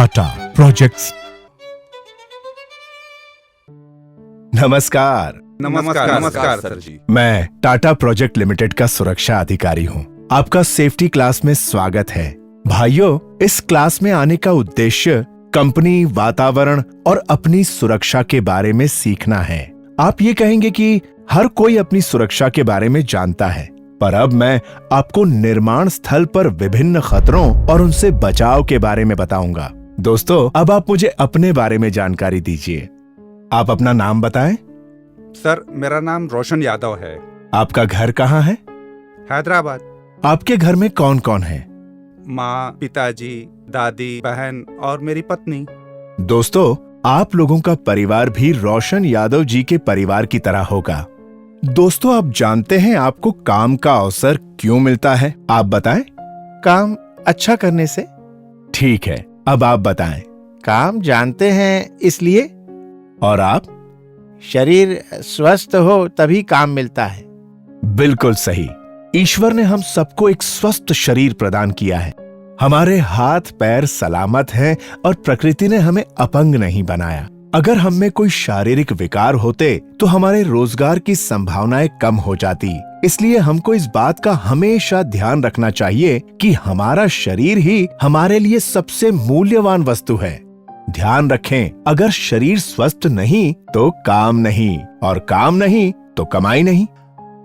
Tata projects. नमस्कार। नमस्कार sir जी। मैं टाटा प्रोजेक्ट लिमिटेड का सुरक्षा अधिकारी हूँ। आपका सेफ्टी क्लास में स्वागत है। भाइयों, इस क्लास में आने का उद्देश्य कंपनी, वातावरण और अपनी सुरक्षा के बारे में सीखना है। आप ये कहेंगे कि हर कोई अपनी सुरक्षा के बारे में जानता है, पर अब मैं आपको निर्माण स्थल पर विभिन्न खतरों और उनसे बचाव के बारे में बताऊंगा। दोस्तों, अब आप मुझे अपने बारे में जानकारी दीजिए। आप अपना नाम बताएं। सर, मेरा नाम रोशन यादव है। आपका घर कहाँ है? हैदराबाद। आपके घर में कौन कौन है? माँ, पिताजी, दादी, बहन और मेरी पत्नी। दोस्तों, आप लोगों का परिवार भी रोशन यादव जी के परिवार की तरह होगा। दोस्तों, आप जानते हैं आपको काम का अवसर क्यों मिलता है? आप बताएं। काम अच्छा करने से। ठीक है, अब आप बताएं। काम जानते हैं इसलिए। और आप? शरीर स्वस्थ हो तभी काम मिलता है। बिल्कुल सही। ईश्वर ने हम सबको एक स्वस्थ शरीर प्रदान किया है। हमारे हाथ पैर सलामत हैं और प्रकृति ने हमें अपंग नहीं बनाया। अगर हम में कोई शारीरिक विकार होते तो हमारे रोजगार की संभावनाएं कम हो जाती। इसलिए हमको इस बात का हमेशा ध्यान रखना चाहिए कि हमारा शरीर ही हमारे लिए सबसे मूल्यवान वस्तु है। ध्यान रखें, अगर शरीर स्वस्थ नहीं तो काम नहीं, और काम नहीं तो कमाई नहीं।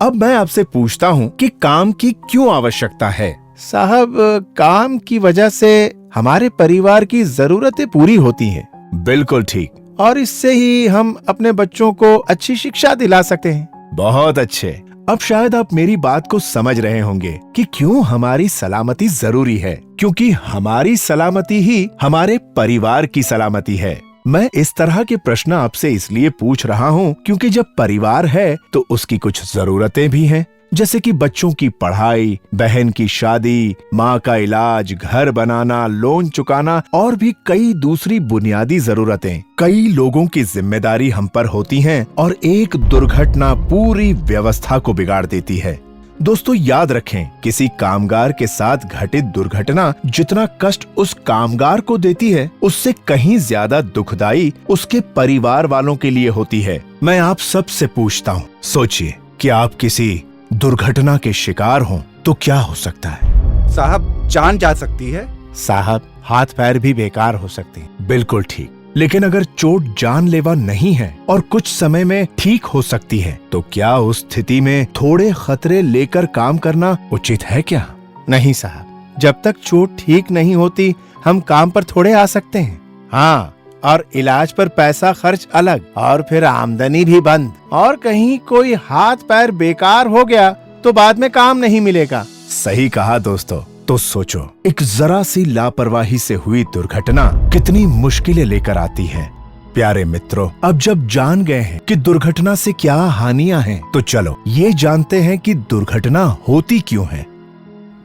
अब मैं आपसे पूछता हूँ कि काम की क्यों आवश्यकता है? साहब, काम की वजह से हमारे परिवार की जरूरतें पूरी होती हैं। बिल्कुल ठीक। और इससे ही हम अपने बच्चों को अच्छी शिक्षा दिला सकते हैं। बहुत अच्छे। अब शायद आप मेरी बात को समझ रहे होंगे कि क्यों हमारी सलामती जरूरी है, क्योंकि हमारी सलामती ही हमारे परिवार की सलामती है। मैं इस तरह के प्रश्न आपसे इसलिए पूछ रहा हूँ क्योंकि जब परिवार है तो उसकी कुछ जरूरतें भी हैं, जैसे कि बच्चों की पढ़ाई, बहन की शादी, माँ का इलाज, घर बनाना, लोन चुकाना और भी कई दूसरी बुनियादी जरूरतें। कई लोगों की जिम्मेदारी हम पर होती हैं और एक दुर्घटना पूरी व्यवस्था को बिगाड़ देती है। दोस्तों, याद रखें, किसी कामगार के साथ घटित दुर्घटना जितना कष्ट उस कामगार को देती है, उससे कहीं ज्यादा दुखदाई उसके परिवार वालों के लिए होती है। मैं आप सबसे पूछता हूँ, सोचिए कि आप किसी दुर्घटना के शिकार हों तो क्या हो सकता है? साहब, जान जा सकती है। साहब, हाथ पैर भी बेकार हो सकते हैं। बिल्कुल ठीक। लेकिन अगर चोट जानलेवा नहीं है और कुछ समय में ठीक हो सकती है, तो क्या उस स्थिति में थोड़े खतरे लेकर काम करना उचित है क्या? नहीं साहब, जब तक चोट ठीक नहीं होती हम काम पर थोड़े आ सकते हैं। हाँ, और इलाज पर पैसा खर्च अलग, और फिर आमदनी भी बंद। और कहीं कोई हाथ पैर बेकार हो गया तो बाद में काम नहीं मिलेगा। सही कहा दोस्तों। तो सोचो, एक जरा सी लापरवाही से हुई दुर्घटना कितनी मुश्किलें लेकर आती है। प्यारे मित्रों, अब जब जान गए हैं कि दुर्घटना से क्या हानियां हैं, तो चलो ये जानते हैं कि दुर्घटना होती क्यों है।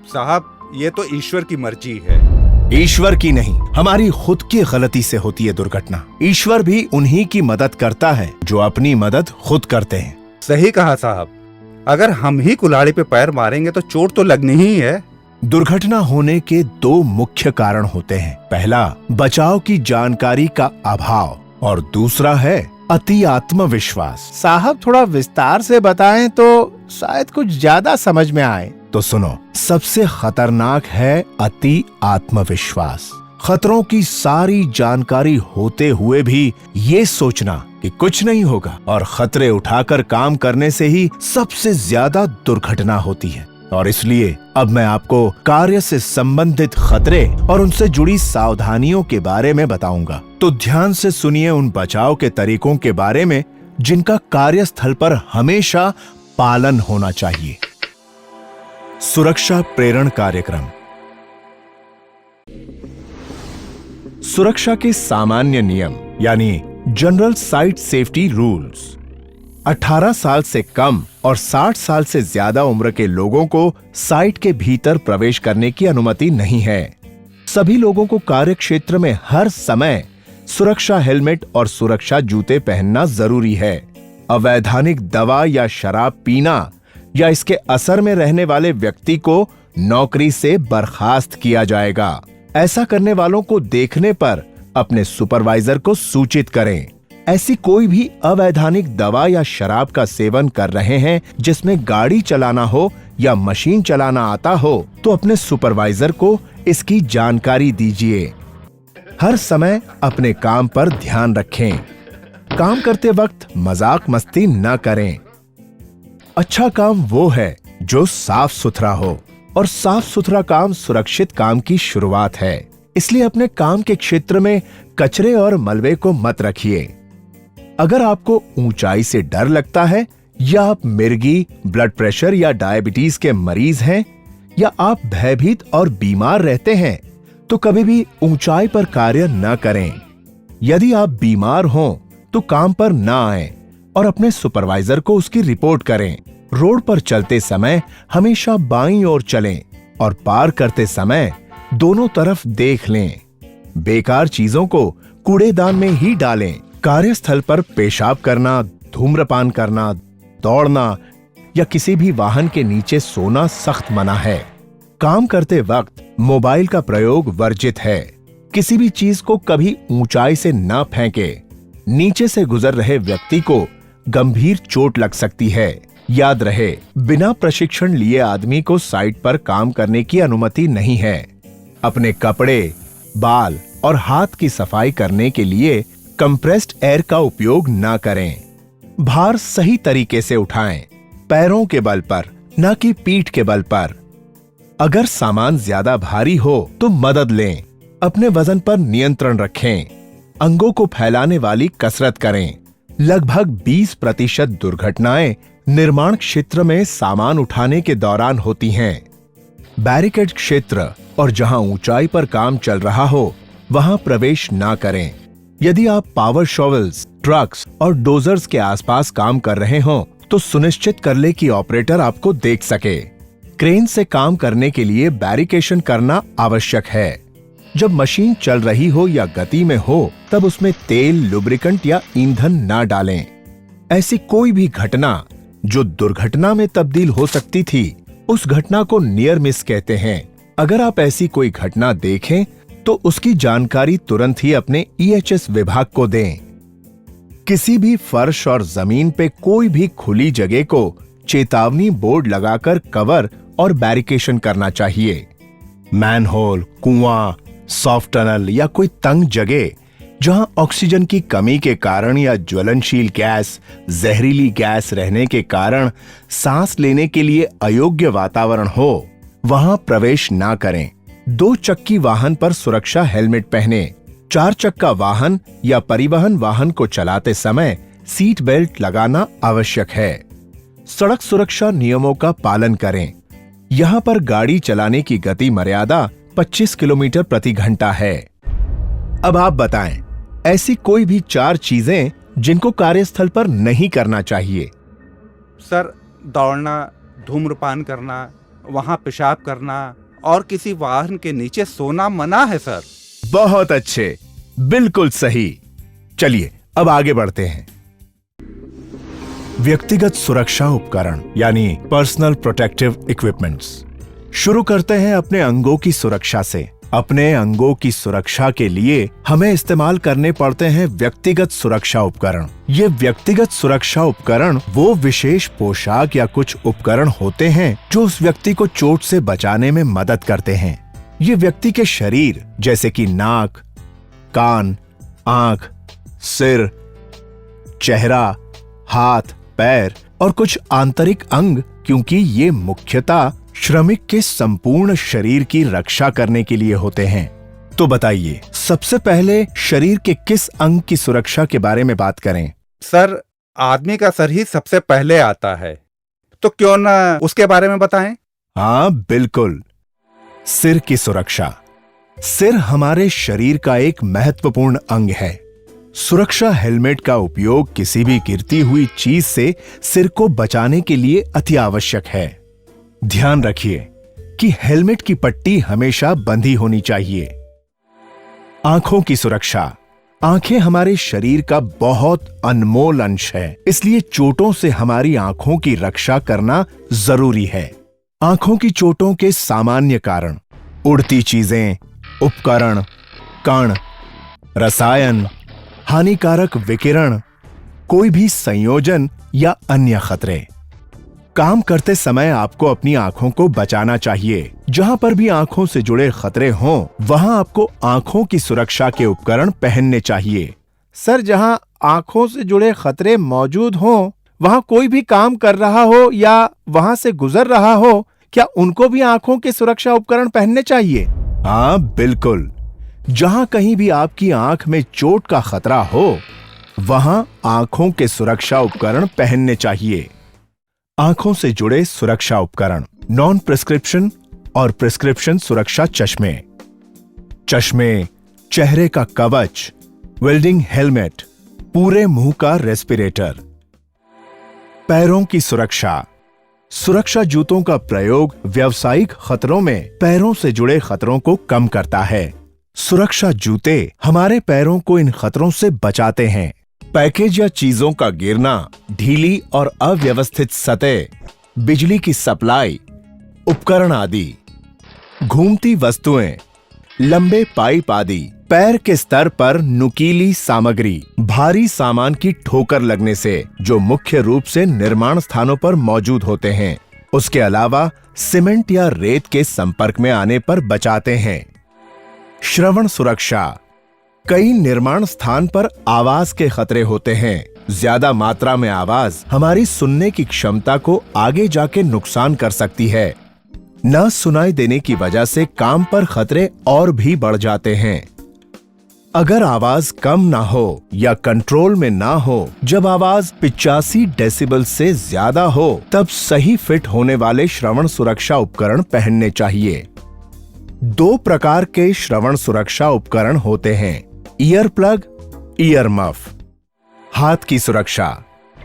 साहब, ये तो ईश्वर की मर्जी है। ईश्वर की नहीं, हमारी खुद की गलती से होती है दुर्घटना। ईश्वर भी उन्हीं की मदद करता है जो अपनी मदद खुद करते हैं। सही कहा साहब। अगर हम ही कुल्हाड़ी पे पैर मारेंगे तो चोट तो लगनी ही है। दुर्घटना होने के दो मुख्य कारण होते हैं। पहला, बचाव की जानकारी का अभाव, और दूसरा है अति आत्मविश्वास। साहब, थोड़ा विस्तार से बताएं तो शायद कुछ ज्यादा समझ में आए। तो सुनो, सबसे खतरनाक है अति आत्मविश्वास। खतरों की सारी जानकारी होते हुए भी ये सोचना कि कुछ नहीं होगा और खतरे उठाकर काम करने से ही सबसे ज्यादा दुर्घटना होती है। और इसलिए अब मैं आपको कार्य से संबंधित खतरे और उनसे जुड़ी सावधानियों के बारे में बताऊंगा। तो ध्यान से सुनिए उन बचाव के तरीकों के बारे में जिनका कार्यस्थल पर हमेशा पालन होना चाहिए। सुरक्षा प्रेरण कार्यक्रम। सुरक्षा के सामान्य नियम यानी जनरल साइट सेफ्टी रूल्स। 18 साल से कम और 60 साल से ज्यादा उम्र के लोगों को साइट के भीतर प्रवेश करने की अनुमति नहीं है। सभी लोगों को कार्य क्षेत्र में हर समय सुरक्षा हेलमेट और सुरक्षा जूते पहनना जरूरी है। अवैधानिक दवा या शराब पीना या इसके असर में रहने वाले व्यक्ति को नौकरी से बर्खास्त किया जाएगा। ऐसा करने वालों को देखने पर अपने सुपरवाइजर को सूचित करें। ऐसी कोई भी अवैधानिक दवा या शराब का सेवन कर रहे हैं जिसमें गाड़ी चलाना हो या मशीन चलाना आता हो तो अपने सुपरवाइजर को इसकी जानकारी दीजिए। हर समय अपने काम पर ध्यान रखें। काम करते वक्त मजाक मस्ती न करें। अच्छा काम वो है जो साफ सुथरा हो और साफ सुथरा काम सुरक्षित काम की शुरुआत है। इसलिए अपने काम के क्षेत्र में कचरे और मलबे को मत रखिए। अगर आपको ऊंचाई से डर लगता है या आप मिर्गी, ब्लड प्रेशर या डायबिटीज के मरीज हैं या आप भयभीत और बीमार रहते हैं तो कभी भी ऊंचाई पर कार्य न करें। यदि आप बीमार हों तो काम पर न आएं और अपने सुपरवाइजर को उसकी रिपोर्ट करें। रोड पर चलते समय हमेशा बाईं ओर चलें और पार करते समय दोनों तरफ देख लें। बेकार चीजों को कूड़ेदान में ही डालें। कार्यस्थल पर पेशाब करना, धूम्रपान करना, दौड़ना या किसी भी वाहन के नीचे सोना सख्त मना है। काम करते वक्त मोबाइल का प्रयोग वर्जित है। किसी भी चीज को कभी ऊंचाई से न फेंके। नीचे से गुजर रहे व्यक्ति को गंभीर चोट लग सकती है। याद रहे, बिना प्रशिक्षण लिए आदमी को साइट पर काम करने की अनुमति नहीं है। अपने कपड़े, बाल और हाथ की सफाई करने के लिए कंप्रेस्ड एयर का उपयोग न करें। भार सही तरीके से उठाएं, पैरों के बल पर, न कि पीठ के बल पर। अगर सामान ज्यादा भारी हो तो मदद लें। अपने वजन पर नियंत्रण रखें। अंगों को फैलाने वाली कसरत करें। लगभग 20% दुर्घटनाएं निर्माण क्षेत्र में सामान उठाने के दौरान होती हैं। बैरिकेड क्षेत्र और जहां ऊंचाई पर काम चल रहा हो वहां प्रवेश ना करें। यदि आप पावर शॉवल्स, ट्रक्स और डोजर्स के आसपास काम कर रहे हो तो सुनिश्चित कर ले कि ऑपरेटर आपको देख सके। क्रेन से काम करने के लिए बैरिकेशन करना आवश्यक है। जब मशीन चल रही हो या गति में हो तब उसमें तेल, लुब्रिकेंट या ईंधन ना डालें। ऐसी कोई भी घटना जो दुर्घटना में तब्दील हो सकती थी उस घटना को नियर मिस कहते हैं। अगर आप ऐसी कोई घटना देखें तो उसकी जानकारी तुरंत ही अपने EHS विभाग को दें। किसी भी फर्श और जमीन पे कोई भी खुली जगह को चेतावनी बोर्ड लगाकर कवर और बैरिकेशन करना चाहिए। मैनहोल, कुआं, सॉफ्ट टनल या कोई तंग जगह जहां ऑक्सीजन की कमी के कारण या ज्वलनशील गैस, जहरीली गैस रहने के कारण सांस लेने के लिए अयोग्य वातावरण हो, वहां प्रवेश ना करें। 2 चक्की वाहन पर सुरक्षा हेलमेट पहने। 4 चक्का वाहन या परिवहन वाहन को चलाते समय सीट बेल्ट लगाना आवश्यक है। सड़क सुरक्षा नियमों का पालन करें। यहाँ पर गाड़ी चलाने की गति मर्यादा 25 किलोमीटर प्रति घंटा है। अब आप बताएं, ऐसी कोई भी 4 चीजें जिनको कार्यस्थल पर नहीं करना चाहिए। सर, दौड़ना, धूम्रपान करना, वहां पेशाब करना और किसी वाहन के नीचे सोना मना है सर। बहुत अच्छे, बिल्कुल सही। चलिए अब आगे बढ़ते हैं। व्यक्तिगत सुरक्षा उपकरण यानी पर्सनल प्रोटेक्टिव इक्विपमेंट्स। शुरू करते हैं अपने अंगों की सुरक्षा से। अपने अंगों की सुरक्षा के लिए हमें इस्तेमाल करने पड़ते हैं व्यक्तिगत सुरक्षा उपकरण। ये व्यक्तिगत सुरक्षा उपकरण वो विशेष पोशाक या कुछ उपकरण होते हैं जो उस व्यक्ति को चोट से बचाने में मदद करते हैं। ये व्यक्ति के शरीर जैसे कि नाक, कान, आंख, सिर, चेहरा, हाथ, पैर और कुछ आंतरिक अंग, क्योंकि ये मुख्यतः श्रमिक के संपूर्ण शरीर की रक्षा करने के लिए होते हैं। तो बताइए, सबसे पहले शरीर के किस अंग की सुरक्षा के बारे में बात करें? सर, आदमी का सर ही सबसे पहले आता है, तो क्यों ना उसके बारे में बताएं? हाँ बिल्कुल, सिर की सुरक्षा। सिर हमारे शरीर का एक महत्वपूर्ण अंग है। सुरक्षा हेलमेट का उपयोग किसी भी गिरती हुई चीज से सिर को बचाने के लिए अति आवश्यक है। ध्यान रखिए कि हेलमेट की पट्टी हमेशा बंधी होनी चाहिए। आंखों की सुरक्षा। आंखें हमारे शरीर का बहुत अनमोल अंश है, इसलिए चोटों से हमारी आंखों की रक्षा करना जरूरी है। आंखों की चोटों के सामान्य कारण: उड़ती चीजें, उपकरण, कण, रसायन, हानिकारक विकिरण, कोई भी संयोजन या अन्य खतरे। काम करते समय आपको अपनी आंखों को बचाना चाहिए। जहां पर भी आंखों से जुड़े खतरे हों, वहां आपको आंखों की सुरक्षा के उपकरण पहनने चाहिए। सर, जहां आंखों से जुड़े खतरे मौजूद हों, वहां कोई भी काम कर रहा हो या वहां से गुजर रहा हो, क्या उनको भी आंखों के सुरक्षा उपकरण पहनने चाहिए? हाँ, बिल्कुल। जहां कहीं भी आपकी आंख में चोट का खतरा हो, वहां आंखों के सुरक्षा उपकरण पहनने चाहिए। आंखों से जुड़े सुरक्षा उपकरण, नॉन प्रिस्क्रिप्शन और प्रिस्क्रिप्शन सुरक्षा चश्मे, चश्मे, चेहरे का कवच, वेल्डिंग हेलमेट, पूरे मुंह का रेस्पिरेटर। पैरों की सुरक्षा, सुरक्षा जूतों का प्रयोग व्यावसायिक खतरों में पैरों से जुड़े खतरों को कम करता है। सुरक्षा जूते हमारे पैरों को इन खतरों से बचाते हैं। पैकेज या चीजों का गिरना, ढीली और अव्यवस्थित सतह, बिजली की सप्लाई, उपकरण आदि, घूमती वस्तुएं, लंबे पाइप आदि, पैर के स्तर पर नुकीली सामग्री, भारी सामान की ठोकर लगने से जो मुख्य रूप से निर्माण स्थानों पर मौजूद होते हैं। उसके अलावा सीमेंट या रेत के संपर्क में आने पर बचाते हैं। श्रवण सुरक्षा, कई निर्माण स्थान पर आवाज के खतरे होते हैं। ज्यादा मात्रा में आवाज हमारी सुनने की क्षमता को आगे जाके नुकसान कर सकती है। न सुनाई देने की वजह से काम पर खतरे और भी बढ़ जाते हैं। अगर आवाज कम ना हो या कंट्रोल में ना हो, जब आवाज 85 डेसिबल से ज्यादा हो, तब सही फिट होने वाले श्रवण सुरक्षा उपकरण पहनने चाहिए। 2 प्रकार के श्रवण सुरक्षा उपकरण होते हैं, ईयर प्लग, ईयर मफ। हाथ की सुरक्षा,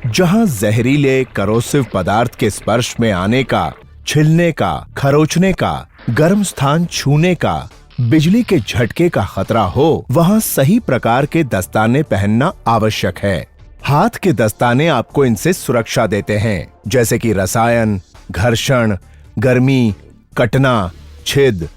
जहां जहरीले करोसिव पदार्थ के स्पर्श में आने का, छिलने का, खरोचने का, गर्म स्थान छूने का, बिजली के झटके का खतरा हो, वहां सही प्रकार के दस्ताने पहनना आवश्यक है। हाथ के दस्ताने आपको इनसे सुरक्षा देते हैं, जैसे कि रसायन, घर्षण, गर्मी, कटना, छिद,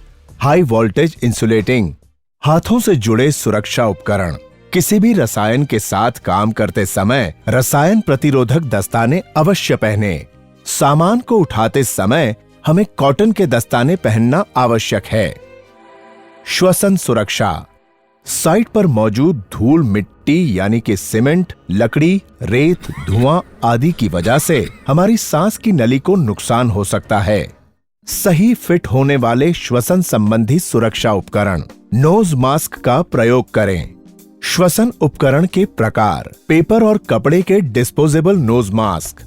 हाई वोल्टेज इंसुलेटिंग। हाथों से जुड़े सुरक्षा उपकरण, किसी भी रसायन के साथ काम करते समय रसायन प्रतिरोधक दस्ताने अवश्य पहने। सामान को उठाते समय हमें कॉटन के दस्ताने पहनना आवश्यक है। श्वसन सुरक्षा, साइट पर मौजूद धूल, मिट्टी यानी कि सीमेंट, लकड़ी, रेत, धुआं आदि की वजह से हमारी सांस की नली को नुकसान हो सकता है। सही फिट होने वाले श्वसन संबंधी सुरक्षा उपकरण, नोज मास्क का प्रयोग करें। श्वसन उपकरण के प्रकार, पेपर और कपड़े के डिस्पोजेबल नोज मास्क।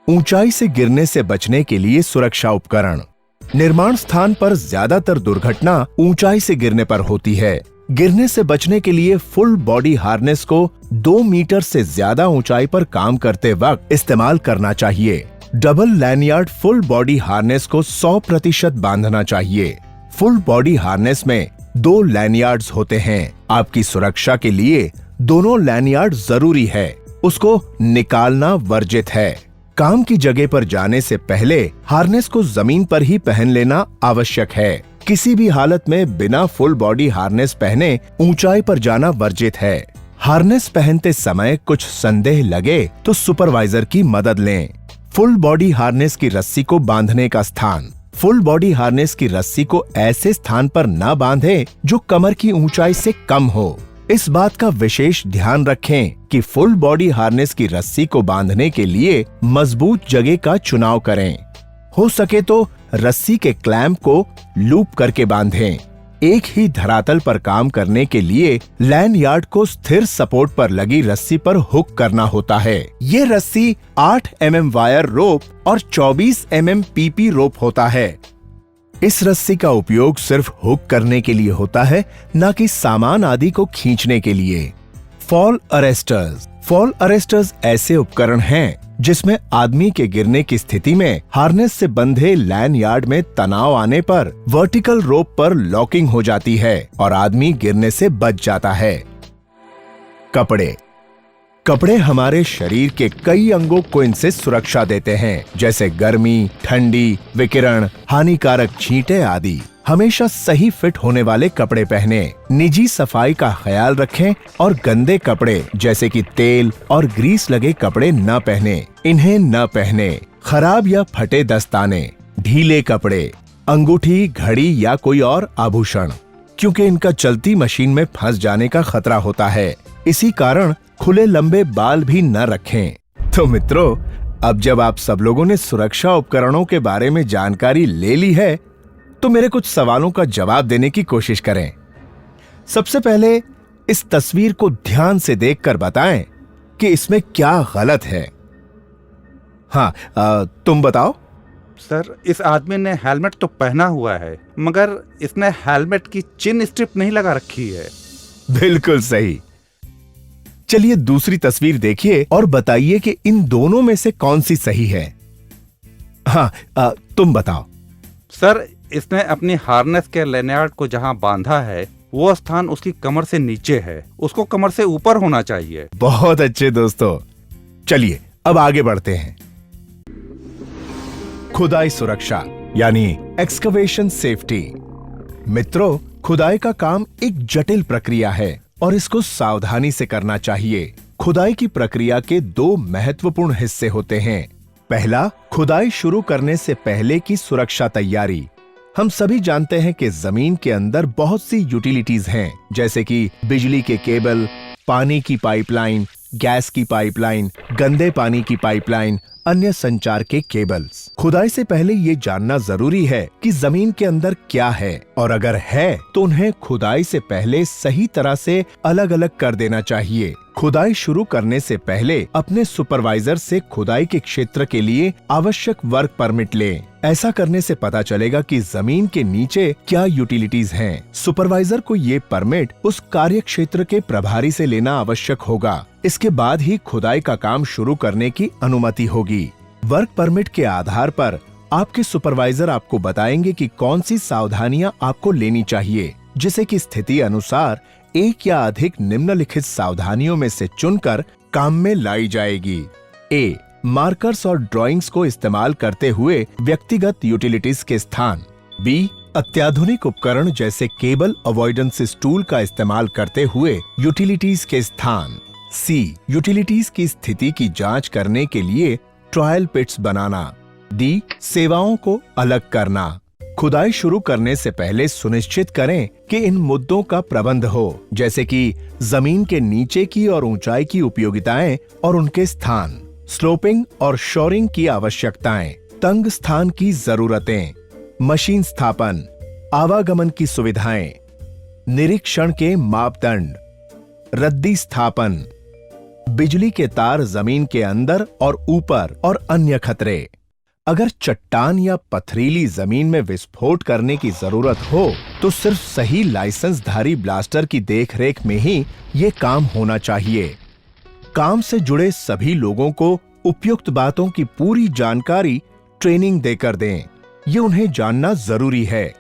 ऊंचाई से गिरने से बचने के लिए सुरक्षा उपकरण, निर्माण स्थान पर ज्यादातर दुर्घटना ऊंचाई से गिरने पर होती है। गिरने से बचने के लिए फुल बॉडी हार्नेस को 2 मीटर से ज्यादा ऊंचाई पर काम करते वक्त इस्तेमाल करना चाहिए। Double lanyard full body harness को 100% बांधना चाहिए। फुल बॉडी हार्नेस में 2 लैनियार्ड्स होते हैं। आपकी सुरक्षा के लिए दोनों लैनियार्ड जरूरी है, उसको निकालना वर्जित है। काम की जगह पर जाने से पहले हार्नेस को जमीन पर ही पहन लेना आवश्यक है। किसी भी हालत में बिना फुल बॉडी हार्नेस पहने ऊंचाई पर जाना वर्जित है। हार्नेस पहनते समय कुछ संदेह लगे तो सुपरवाइजर की मदद लें। फुल बॉडी हार्नेस की रस्सी को बांधने का स्थान, फुल बॉडी हार्नेस की रस्सी को ऐसे स्थान पर न बांधें जो कमर की ऊंचाई से कम हो। इस बात का विशेष ध्यान रखें कि फुल बॉडी हार्नेस की रस्सी को बांधने के लिए मजबूत जगह का चुनाव करें। हो सके तो रस्सी के क्लैंप को लूप करके बांधें। एक ही धरातल पर काम करने के लिए लैनयार्ड को स्थिर सपोर्ट पर लगी रस्सी पर हुक करना होता है। ये रस्सी 8 mm वायर रोप और 24 mm PP रोप होता है। इस रस्सी का उपयोग सिर्फ हुक करने के लिए होता है, न कि सामान आदि को खींचने के लिए। फॉल अरेस्टर्स, फॉल अरेस्टर्स ऐसे उपकरण हैं जिसमें आदमी के गिरने की स्थिति में हार्नेस से बंधे लैनयार्ड में तनाव आने पर वर्टिकल रोप पर लॉकिंग हो जाती है और आदमी गिरने से बच जाता है। कपड़े, कपड़े हमारे शरीर के कई अंगों को इनसे सुरक्षा देते हैं, जैसे गर्मी, ठंडी, विकिरण, हानिकारक छींटे आदि। हमेशा सही फिट होने वाले कपड़े पहने, निजी सफाई का ख्याल रखें और गंदे कपड़े जैसे कि तेल और ग्रीस लगे कपड़े न पहने, इन्हें न पहने। खराब या फटे दस्ताने, ढीले कपड़े, अंगूठी, घड़ी या कोई और आभूषण, क्योंकि इनका चलती मशीन में फंस जाने का खतरा होता है। इसी कारण खुले लंबे बाल भी न रखें। तो मित्रों, अब जब आप सब लोगों ने सुरक्षा उपकरणों के बारे में जानकारी ले ली है, तो मेरे कुछ सवालों का जवाब देने की कोशिश करें। सबसे पहले इस तस्वीर को ध्यान से देखकर बताएं कि इसमें क्या गलत है। हाँ, तुम बताओ। सर, इस आदमी ने हेलमेट तो पहना हुआ है, मगर इसने हेलमेट की चिन स्ट्रिप नहीं लगा रखी है। बिल्कुल सही। चलिए दूसरी तस्वीर देखिए और बताइए कि इन दोनों में से कौन सी सही है। हाँ, तुम बताओ। सर, इसने अपनी हार्नेस के लेनार्ड को जहां बांधा है, वो स्थान उसकी कमर से नीचे है, उसको कमर से ऊपर होना चाहिए। बहुत अच्छे दोस्तों। चलिए अब आगे बढ़ते हैं। खुदाई सुरक्षा यानी एक्सकवेशन सेफ्टी। मित्रों, खुदाई का काम एक जटिल प्रक्रिया है और इसको सावधानी से करना चाहिए। खुदाई की प्रक्रिया के दो महत्वपूर्ण हिस्से होते हैं। पहला, खुदाई शुरू करने से पहले की सुरक्षा तैयारी। हम सभी जानते हैं कि जमीन के अंदर बहुत सी यूटिलिटीज हैं, जैसे कि बिजली के केबल, पानी की पाइपलाइन, गैस की पाइपलाइन, गंदे पानी की पाइपलाइन, अन्य संचार के केबल्स। खुदाई से पहले ये जानना जरूरी है कि जमीन के अंदर क्या है, और अगर है तो उन्हें खुदाई से पहले सही तरह से अलग अलग कर देना चाहिए। खुदाई शुरू करने से पहले अपने सुपरवाइजर से खुदाई के क्षेत्र के लिए आवश्यक वर्क परमिट लें। ऐसा करने से पता चलेगा कि जमीन के नीचे क्या यूटिलिटीज हैं। सुपरवाइजर को ये परमिट उस कार्य क्षेत्र के प्रभारी से लेना आवश्यक होगा। इसके बाद ही खुदाई का काम शुरू करने की अनुमति होगी। वर्क परमिट के आधार पर आपके सुपरवाइजर आपको बताएंगे कि कौन सी सावधानियां आपको लेनी चाहिए, जिसे कि स्थिति अनुसार एक या अधिक निम्नलिखित सावधानियों में से चुनकर काम में लाई जाएगी। ए, मार्कर्स और ड्राइंग्स को इस्तेमाल करते हुए व्यक्तिगत यूटिलिटीज के स्थान। बी, अत्याधुनिक उपकरण जैसे केबल अवॉइडेंस स्टूल का इस्तेमाल करते हुए यूटिलिटीज के स्थान। सी, यूटिलिटीज की स्थिति की जांच करने के लिए ट्रायल पिट्स बनाना। डी, सेवाओं को अलग करना। खुदाई शुरू करने से पहले सुनिश्चित करें कि इन मुद्दों का प्रबंध हो, जैसे कि जमीन के नीचे की और ऊंचाई की उपयोगिताएं और उनके स्थान, स्लोपिंग और शोरिंग की आवश्यकताएं, तंग स्थान की जरूरतें, मशीन स्थापन, आवागमन की सुविधाएं, निरीक्षण के मापदंड, रद्दी स्थापन, बिजली के तार जमीन के अंदर और ऊपर और अन्य खतरे। अगर चट्टान या पथरीली जमीन में विस्फोट करने की जरूरत हो तो सिर्फ सही लाइसेंसधारी ब्लास्टर की देखरेख में ही ये काम होना चाहिए। काम से जुड़े सभी लोगों को उपयुक्त बातों की पूरी जानकारी ट्रेनिंग देकर दें, ये उन्हें जानना जरूरी है।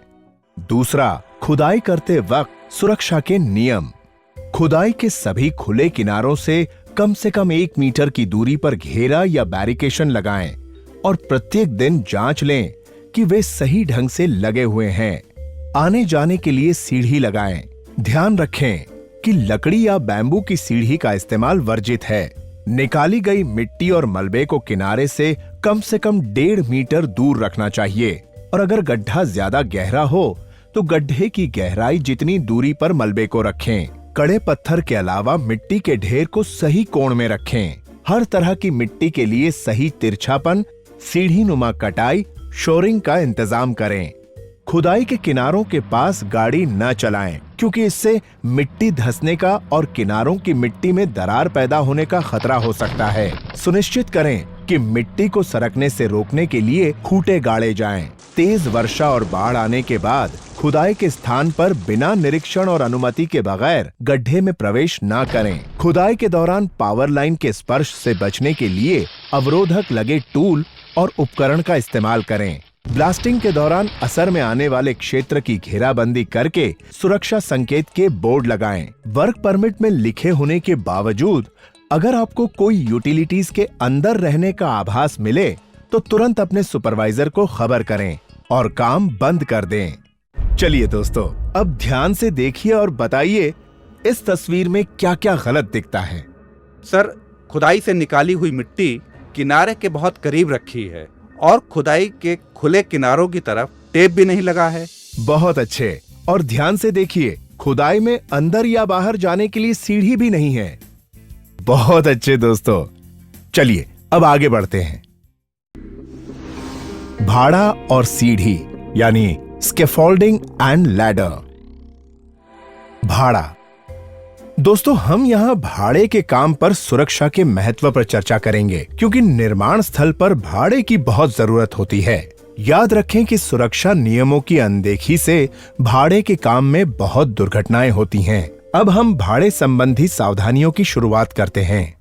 दूसरा, खुदाई करते वक्त सुरक्षा के नियम। खुदाई के सभी खुले किनारों से कम 1 मीटर की दूरी पर घेरा या बैरिकेशन लगाएं और प्रत्येक दिन जांच लें कि वे सही ढंग से लगे हुए हैं। आने जाने के लिए सीढ़ी लगाएं। ध्यान रखें कि लकड़ी या बैम्बू की सीढ़ी का इस्तेमाल वर्जित है। निकाली गई मिट्टी और मलबे को किनारे से कम 1.5 मीटर दूर रखना चाहिए, और अगर गड्ढा ज्यादा गहरा हो तो गड्ढे की गहराई जितनी दूरी पर मलबे को रखें। कड़े पत्थर के अलावा मिट्टी के ढेर को सही कोण में रखें। हर तरह की मिट्टी के लिए सही तिरछापन, सीढ़ी नुमा कटाई, शोरिंग का इंतजाम करें। खुदाई के किनारों के पास गाड़ी न चलाएं, क्योंकि इससे मिट्टी धंसने का और किनारों की मिट्टी में दरार पैदा होने का खतरा हो सकता है। सुनिश्चित करें कि मिट्टी को सरकने से रोकने के लिए खूंटे गाड़े जाएं। तेज वर्षा और बाढ़ आने के बाद खुदाई के स्थान पर बिना निरीक्षण और अनुमति के बगैर गड्ढे में प्रवेश न करें। खुदाई के दौरान पावर लाइन के स्पर्श से बचने के लिए अवरोधक लगे टूल और उपकरण का इस्तेमाल करें। ब्लास्टिंग के दौरान असर में आने वाले क्षेत्र की घेराबंदी करके सुरक्षा संकेत के बोर्ड लगाएं। वर्क परमिट में लिखे होने के बावजूद अगर आपको कोई यूटिलिटीज के अंदर रहने का आभास मिले तो तुरंत अपने सुपरवाइजर को खबर करें और काम बंद कर दें। चलिए दोस्तों, अब ध्यान से देखिए और बताइए इस तस्वीर में क्या क्या गलत दिखता है। सर, खुदाई से निकाली हुई मिट्टी किनारे के बहुत करीब रखी है और खुदाई के खुले किनारों की तरफ टेप भी नहीं लगा है। बहुत अच्छे। और ध्यान से देखिए, खुदाई में अंदर या बाहर जाने के लिए सीढ़ी भी नहीं है। बहुत अच्छे दोस्तों। चलिए अब आगे बढ़ते हैं। भाड़ा और सीढ़ी यानी स्कैफोल्डिंग एंड लैडर। भाड़ा। दोस्तों, हम यहाँ भाड़े के काम पर सुरक्षा के महत्व पर चर्चा करेंगे, क्योंकि निर्माण स्थल पर भाड़े की बहुत जरूरत होती है। याद रखें कि सुरक्षा नियमों की अनदेखी से भाड़े के काम में बहुत दुर्घटनाएं होती हैं। अब हम भाड़े संबंधी सावधानियों की शुरुआत करते हैं।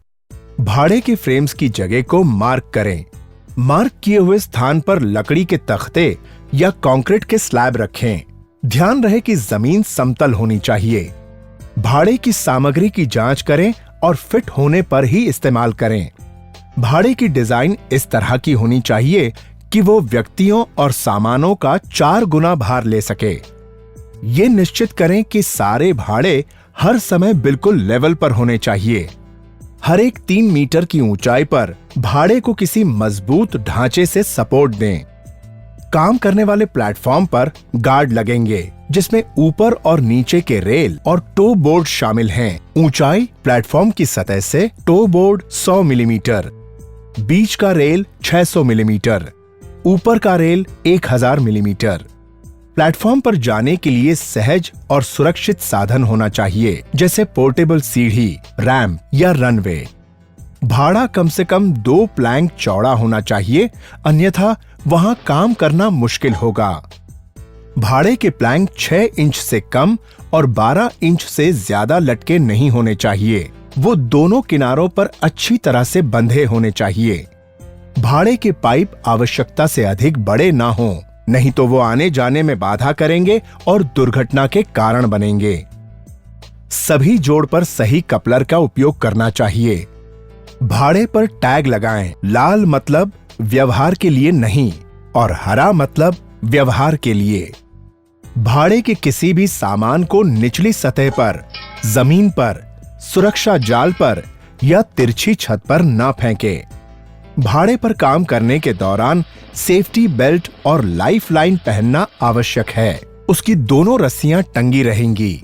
भाड़े के फ्रेम्स की जगह को मार्क करें। मार्क किए हुए स्थान पर लकड़ी के तख्ते या कंक्रीट के स्लैब रखें। ध्यान रहे कि जमीन समतल होनी चाहिए। भाड़े की सामग्री की जांच करें और फिट होने पर ही इस्तेमाल करें। भाड़े की डिजाइन इस तरह की होनी चाहिए कि वो व्यक्तियों और सामानों का 4 गुना भार ले सके। ये निश्चित करें कि सारे भाड़े हर समय बिल्कुल लेवल पर होने चाहिए। हर एक 3 मीटर की ऊंचाई पर भाड़े को किसी मजबूत ढांचे से सपोर्ट दें। काम करने वाले प्लेटफॉर्म पर गार्ड लगेंगे, जिसमें ऊपर और नीचे के रेल और टो बोर्ड शामिल हैं। ऊंचाई प्लेटफॉर्म की सतह से टो बोर्ड 100 मिलीमीटर, बीच का रेल 600 मिलीमीटर, ऊपर का रेल 1000 मिलीमीटर। प्लेटफॉर्म पर जाने के लिए सहज और सुरक्षित साधन होना चाहिए, जैसे पोर्टेबल सीढ़ी, रैंप या रनवे। भाड़ा कम से कम 2 प्लैंक चौड़ा होना चाहिए, अन्यथा वहां काम करना मुश्किल होगा। भाड़े के प्लैंक 6 इंच से कम और 12 इंच से ज्यादा लटके नहीं होने चाहिए। वो दोनों किनारों पर अच्छी तरह से बंधे होने चाहिए। भाड़े के पाइप आवश्यकता से अधिक बड़े ना हों, नहीं तो वो आने जाने में बाधा करेंगे और दुर्घटना के कारण बनेंगे। सभी जोड़ पर सही कपलर का उपयोग करना चाहिए। भाड़े पर टैग लगाएं। लाल मतलब व्यवहार के लिए नहीं और हरा मतलब व्यवहार के लिए। भाड़े के किसी भी सामान को निचली सतह पर, जमीन पर, सुरक्षा जाल पर या तिरछी छत पर न फेंकें। भाड़े पर काम करने के दौरान सेफ्टी बेल्ट और लाइफ लाइन पहनना आवश्यक है। उसकी दोनों रस्सियां टंगी रहेंगी।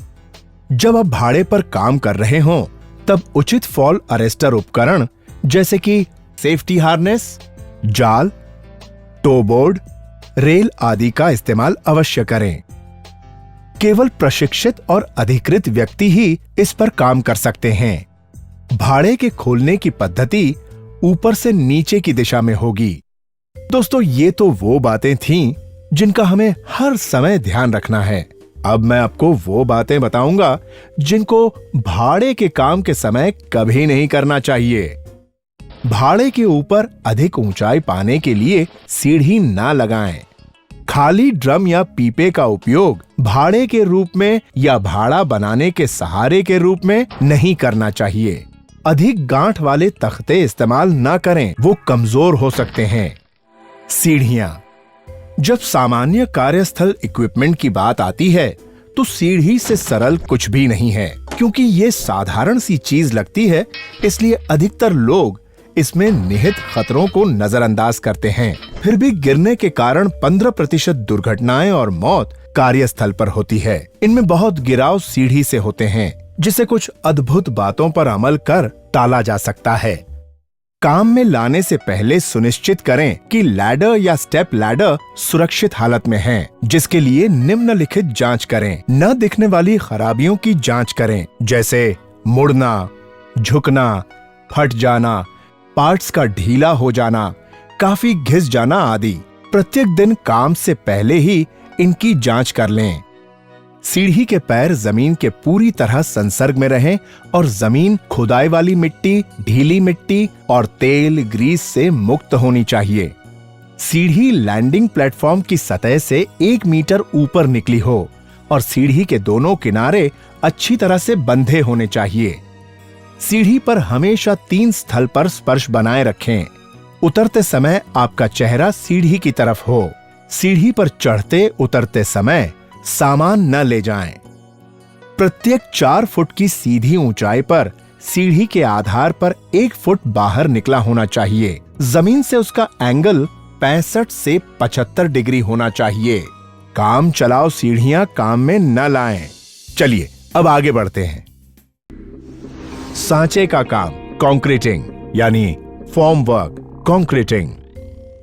जब आप भाड़े पर काम कर रहे हों, तब उचित फॉल अरेस्टर उपकरण जैसे कि सेफ्टी हार्नेस, जाल, टो बोर्ड, रेल आदि का इस्तेमाल अवश्य करें। केवल प्रशिक्षित और अधिकृत व्यक्ति ही इस पर काम कर सकते हैं। भाड़े के खोलने की पद्धति ऊपर से नीचे की दिशा में होगी। दोस्तों, ये तो वो बातें थीं जिनका हमें हर समय ध्यान रखना है। अब मैं आपको वो बातें बताऊंगा जिनको भाड़े के काम के समय कभी नहीं करना चाहिए। भाड़े के ऊपर अधिक ऊंचाई पाने के लिए सीढ़ी ना लगाएं। खाली ड्रम या पीपे का उपयोग भाड़े के रूप में या भाड़ा बनाने के सहारे के रूप में नहीं करना चाहिए। अधिक गांठ वाले तख्ते इस्तेमाल ना करें, वो कमजोर हो सकते हैं। सीढ़ियां। जब सामान्य कार्यस्थल इक्विपमेंट की बात आती है, तो सीढ़ी से सरल कुछ भी नहीं है। क्योंकि ये साधारण सी चीज लगती है, इसलिए अधिकतर लोग इसमें निहित खतरों को नजरअंदाज करते हैं। फिर भी गिरने के कारण 15% दुर्घटनाएं और मौत कार्यस्थल पर होती है। इनमें बहुत गिराव सीढ़ी से होते हैं, जिसे कुछ अद्भुत बातों पर अमल कर टाला जा सकता है। काम में लाने से पहले सुनिश्चित करें कि लैडर या स्टेप लैडर सुरक्षित हालत में है, जिसके लिए निम्नलिखित जांच करें। न दिखने वाली खराबियों की जांच करें, जैसे मुड़ना, झुकना, फट जाना, पार्ट्स का ढीला हो जाना, काफी घिस जाना आदि। प्रत्येक दिन काम से पहले ही इनकी जांच कर लें। सीढ़ी के पैर जमीन के पूरी तरह संसर्ग में रहें और जमीन खुदाई वाली मिट्टी, ढीली मिट्टी और तेल, ग्रीस से मुक्त होनी चाहिए। सीढ़ी लैंडिंग प्लेटफॉर्म की सतह से 1 मीटर ऊपर निकली हो और सीढ़ी के दोनों किनारे अच्छी तरह से बंधे होने चाहिए। सीढ़ी पर हमेशा 3 स्थल पर स्पर्श बनाए रखें। उतरते समय आपका चेहरा सीढ़ी की तरफ हो। सीढ़ी पर चढ़ते उतरते समय सामान न ले जाएं। प्रत्येक 4 फुट की सीधी ऊंचाई पर सीढ़ी के आधार पर 1 फुट बाहर निकला होना चाहिए। जमीन से उसका एंगल 65 से 75 डिग्री होना चाहिए। काम चलाओ सीढ़ियां काम में न लाएं। चलिए अब आगे बढ़ते हैं। सांचे का काम, कंक्रीटिंग यानी फॉर्म वर्क, कंक्रीटिंग।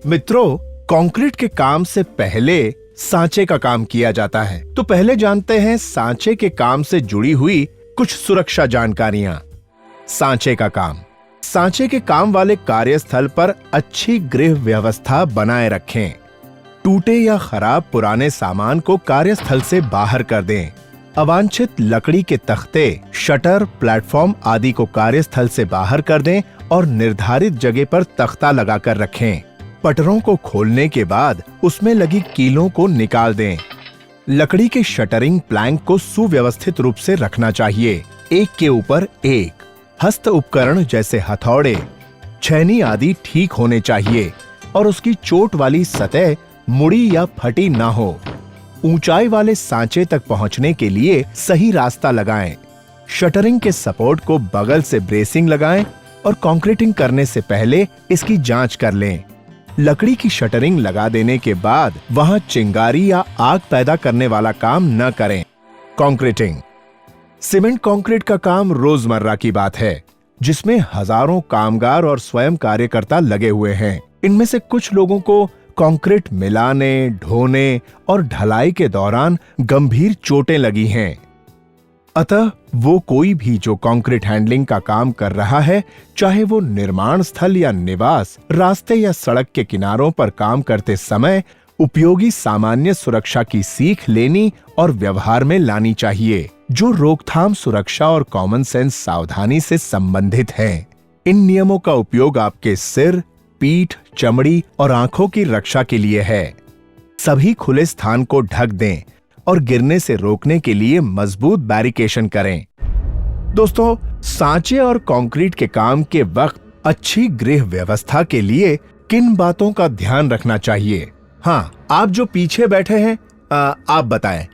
मित्रों, कंक्रीट के काम से पहले सांचे का काम किया जाता है। तो पहले जानते हैं सांचे के काम से जुड़ी हुई कुछ सुरक्षा जानकारियां। सांचे का काम। सांचे के काम वाले कार्यस्थल पर अच्छी गृह व्यवस्था बनाए रखें। टूटे या खराब पुराने सामान को कार्यस्थल से बाहर कर दें। अवांछित लकड़ी के तख्ते, शटर, प्लेटफॉर्म आदि को कार्यस्थल से बाहर कर दें और निर्धारित जगह पर तख्ता लगाकर रखें। पटरों को खोलने के बाद उसमें लगी कीलों को निकाल दें। लकड़ी के शटरिंग प्लैंक को सुव्यवस्थित रूप से रखना चाहिए, एक के ऊपर एक। हस्त उपकरण जैसे हथौड़े, छैनी आदि ठीक होने चाहिए और उसकी चोट वाली सतह मुड़ी या फटी ना हो। ऊंचाई वाले सांचे तक पहुंचने के लिए सही रास्ता लगाएं। शटरिंग के सपोर्ट को बगल से ब्रेसिंग लगाएं और कंक्रीटिंग करने से पहले इसकी जांच कर लें। लकड़ी की शटरिंग लगा देने के बाद वहां चिंगारी या आग पैदा करने वाला काम न करें। कंक्रीटिंग। सीमेंट कंक्रीट का काम रोजमर्रा की बात है, जिसमें हजारों कामगार और स्वयं कार्यकर्ता लगे हुए हैं। इनमें से कुछ लोगों को कंक्रीट मिलाने, ढोने और ढलाई के दौरान गंभीर चोटें लगी हैं। अतः वो कोई भी जो कंक्रीट हैंडलिंग का काम कर रहा है, चाहे वो निर्माण स्थल या निवास, रास्ते या सड़क के किनारों पर काम करते समय उपयोगी सामान्य सुरक्षा की सीख लेनी और व्यवहार में लानी चाहिए, जो रोकथाम, सुरक्षा और कॉमन सेंस सावधानी से संबंधित है। इन नियमों का उपयोग आपके सिर, पीठ, चमड़ी और आंखों की रक्षा के लिए है। सभी खुले स्थान को ढक दें और गिरने से रोकने के लिए मजबूत बैरिकेशन करें। दोस्तों, सांचे और कंक्रीट के काम के वक्त अच्छी गृह व्यवस्था के लिए किन बातों का ध्यान रखना चाहिए? हाँ, आप जो पीछे बैठे हैं, आप बताएं।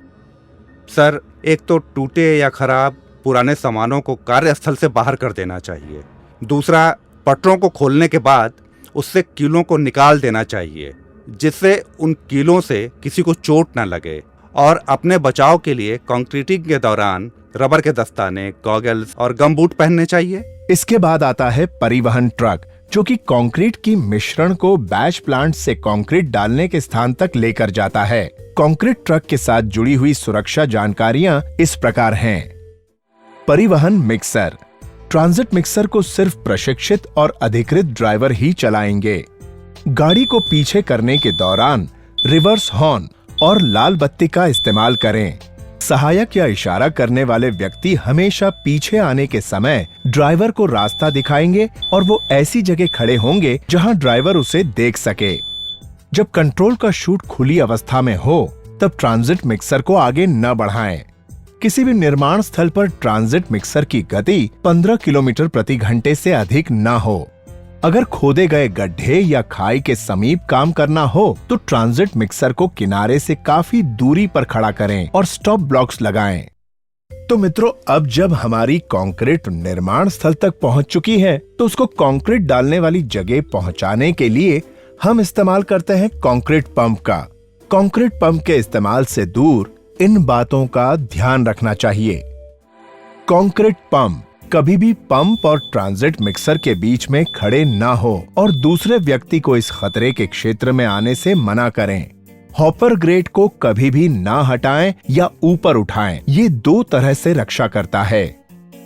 सर, एक तो टूटे या खराब पुराने सामानों को कार्यस्थल से बाहर कर देना चाहिए। दूसरा, पटरों को खोलने के बाद उससे कीलों को निकाल देना चाहिए, जिससे उन कीलों से किसी को चोट न लगे। और अपने बचाव के लिए कंक्रीटिंग के दौरान रबर के दस्ताने, गॉगल्स और गमबूट पहनने चाहिए। इसके बाद आता है परिवहन ट्रक, जो कि कंक्रीट की मिश्रण को बैच प्लांट से कंक्रीट डालने के स्थान तक लेकर जाता है। कंक्रीट ट्रक के साथ जुड़ी हुई सुरक्षा जानकारियां इस प्रकार हैं। परिवहन मिक्सर। ट्रांजिट मिक्सर को सिर्फ प्रशिक्षित और अधिकृत ड्राइवर ही चलाएंगे। गाड़ी को पीछे करने के दौरान रिवर्स हॉर्न और लाल बत्ती का इस्तेमाल करें। सहायक या इशारा करने वाले व्यक्ति हमेशा पीछे आने के समय ड्राइवर को रास्ता दिखाएंगे और वो ऐसी जगह खड़े होंगे जहां ड्राइवर उसे देख सके। जब कंट्रोल का शूट खुली अवस्था में हो, तब ट्रांजिट मिक्सर को आगे न बढ़ाएं। किसी भी निर्माण स्थल पर ट्रांजिट मिक्सर की गति 15 किलोमीटर प्रति घंटे से अधिक न हो। अगर खोदे गए गड्ढे या खाई के समीप काम करना हो, तो ट्रांजिट मिक्सर को किनारे से काफी दूरी पर खड़ा करें और स्टॉप ब्लॉक्स लगाएं। तो मित्रों, अब जब हमारी कंक्रीट निर्माण स्थल तक पहुंच चुकी है, तो उसको कंक्रीट डालने वाली जगह पहुंचाने के लिए हम इस्तेमाल करते हैं कंक्रीट पंप का। कंक्रीट पंप के इस्तेमाल से दूर इन बातों का ध्यान रखना चाहिए। कंक्रीट पंप कभी भी पंप और ट्रांजिट मिक्सर के बीच में खड़े ना हो और दूसरे व्यक्ति को इस खतरे के क्षेत्र में आने से मना करें। हॉपर ग्रेट को कभी भी ना हटाएं या ऊपर उठाएं। ये 2 तरह से रक्षा करता है।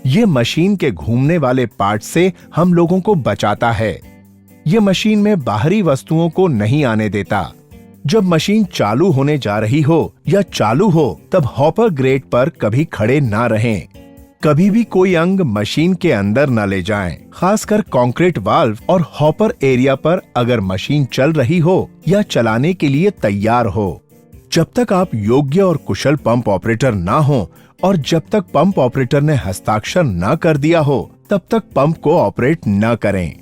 ये मशीन के घूमने वाले पार्ट से हम लोगों को बचाता है। ये मशीन में बाहरी वस्तुओं को नहीं आने देता। जब मशीन चालू होने जा रही हो या चालू हो, तब हॉपर ग्रेट पर कभी खड़े ना रहें। कभी भी कोई अंग मशीन के अंदर न ले जाएं, खासकर कंक्रीट वाल्व और हॉपर एरिया पर अगर मशीन चल रही हो या चलाने के लिए तैयार हो। जब तक आप योग्य और कुशल पंप ऑपरेटर ना हो और जब तक पंप ऑपरेटर ने हस्ताक्षर न कर दिया हो, तब तक पंप को ऑपरेट न करें।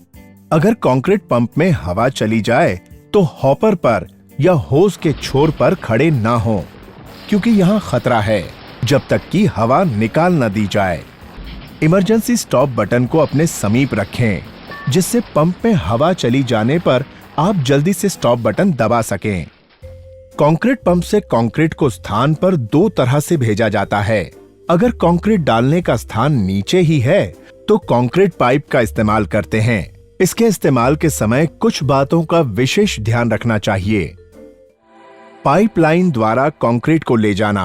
अगर कंक्रीट पंप में हवा चली जाए, तो हॉपर पर या होज के छोर पर खड़े ना हो, क्योंकि यहाँ खतरा है जब तक कि हवा निकाल न दी जाए। इमरजेंसी स्टॉप बटन को अपने समीप रखें, जिससे पंप में हवा चली जाने पर आप जल्दी से स्टॉप बटन दबा सकें। कंक्रीट पंप से कंक्रीट को स्थान पर दो तरह से भेजा जाता है। अगर कंक्रीट डालने का स्थान नीचे ही है तो कंक्रीट पाइप का इस्तेमाल करते हैं। इसके इस्तेमाल के समय कुछ बातों का विशेष ध्यान रखना चाहिए। पाइपलाइन द्वारा कंक्रीट को ले जाना।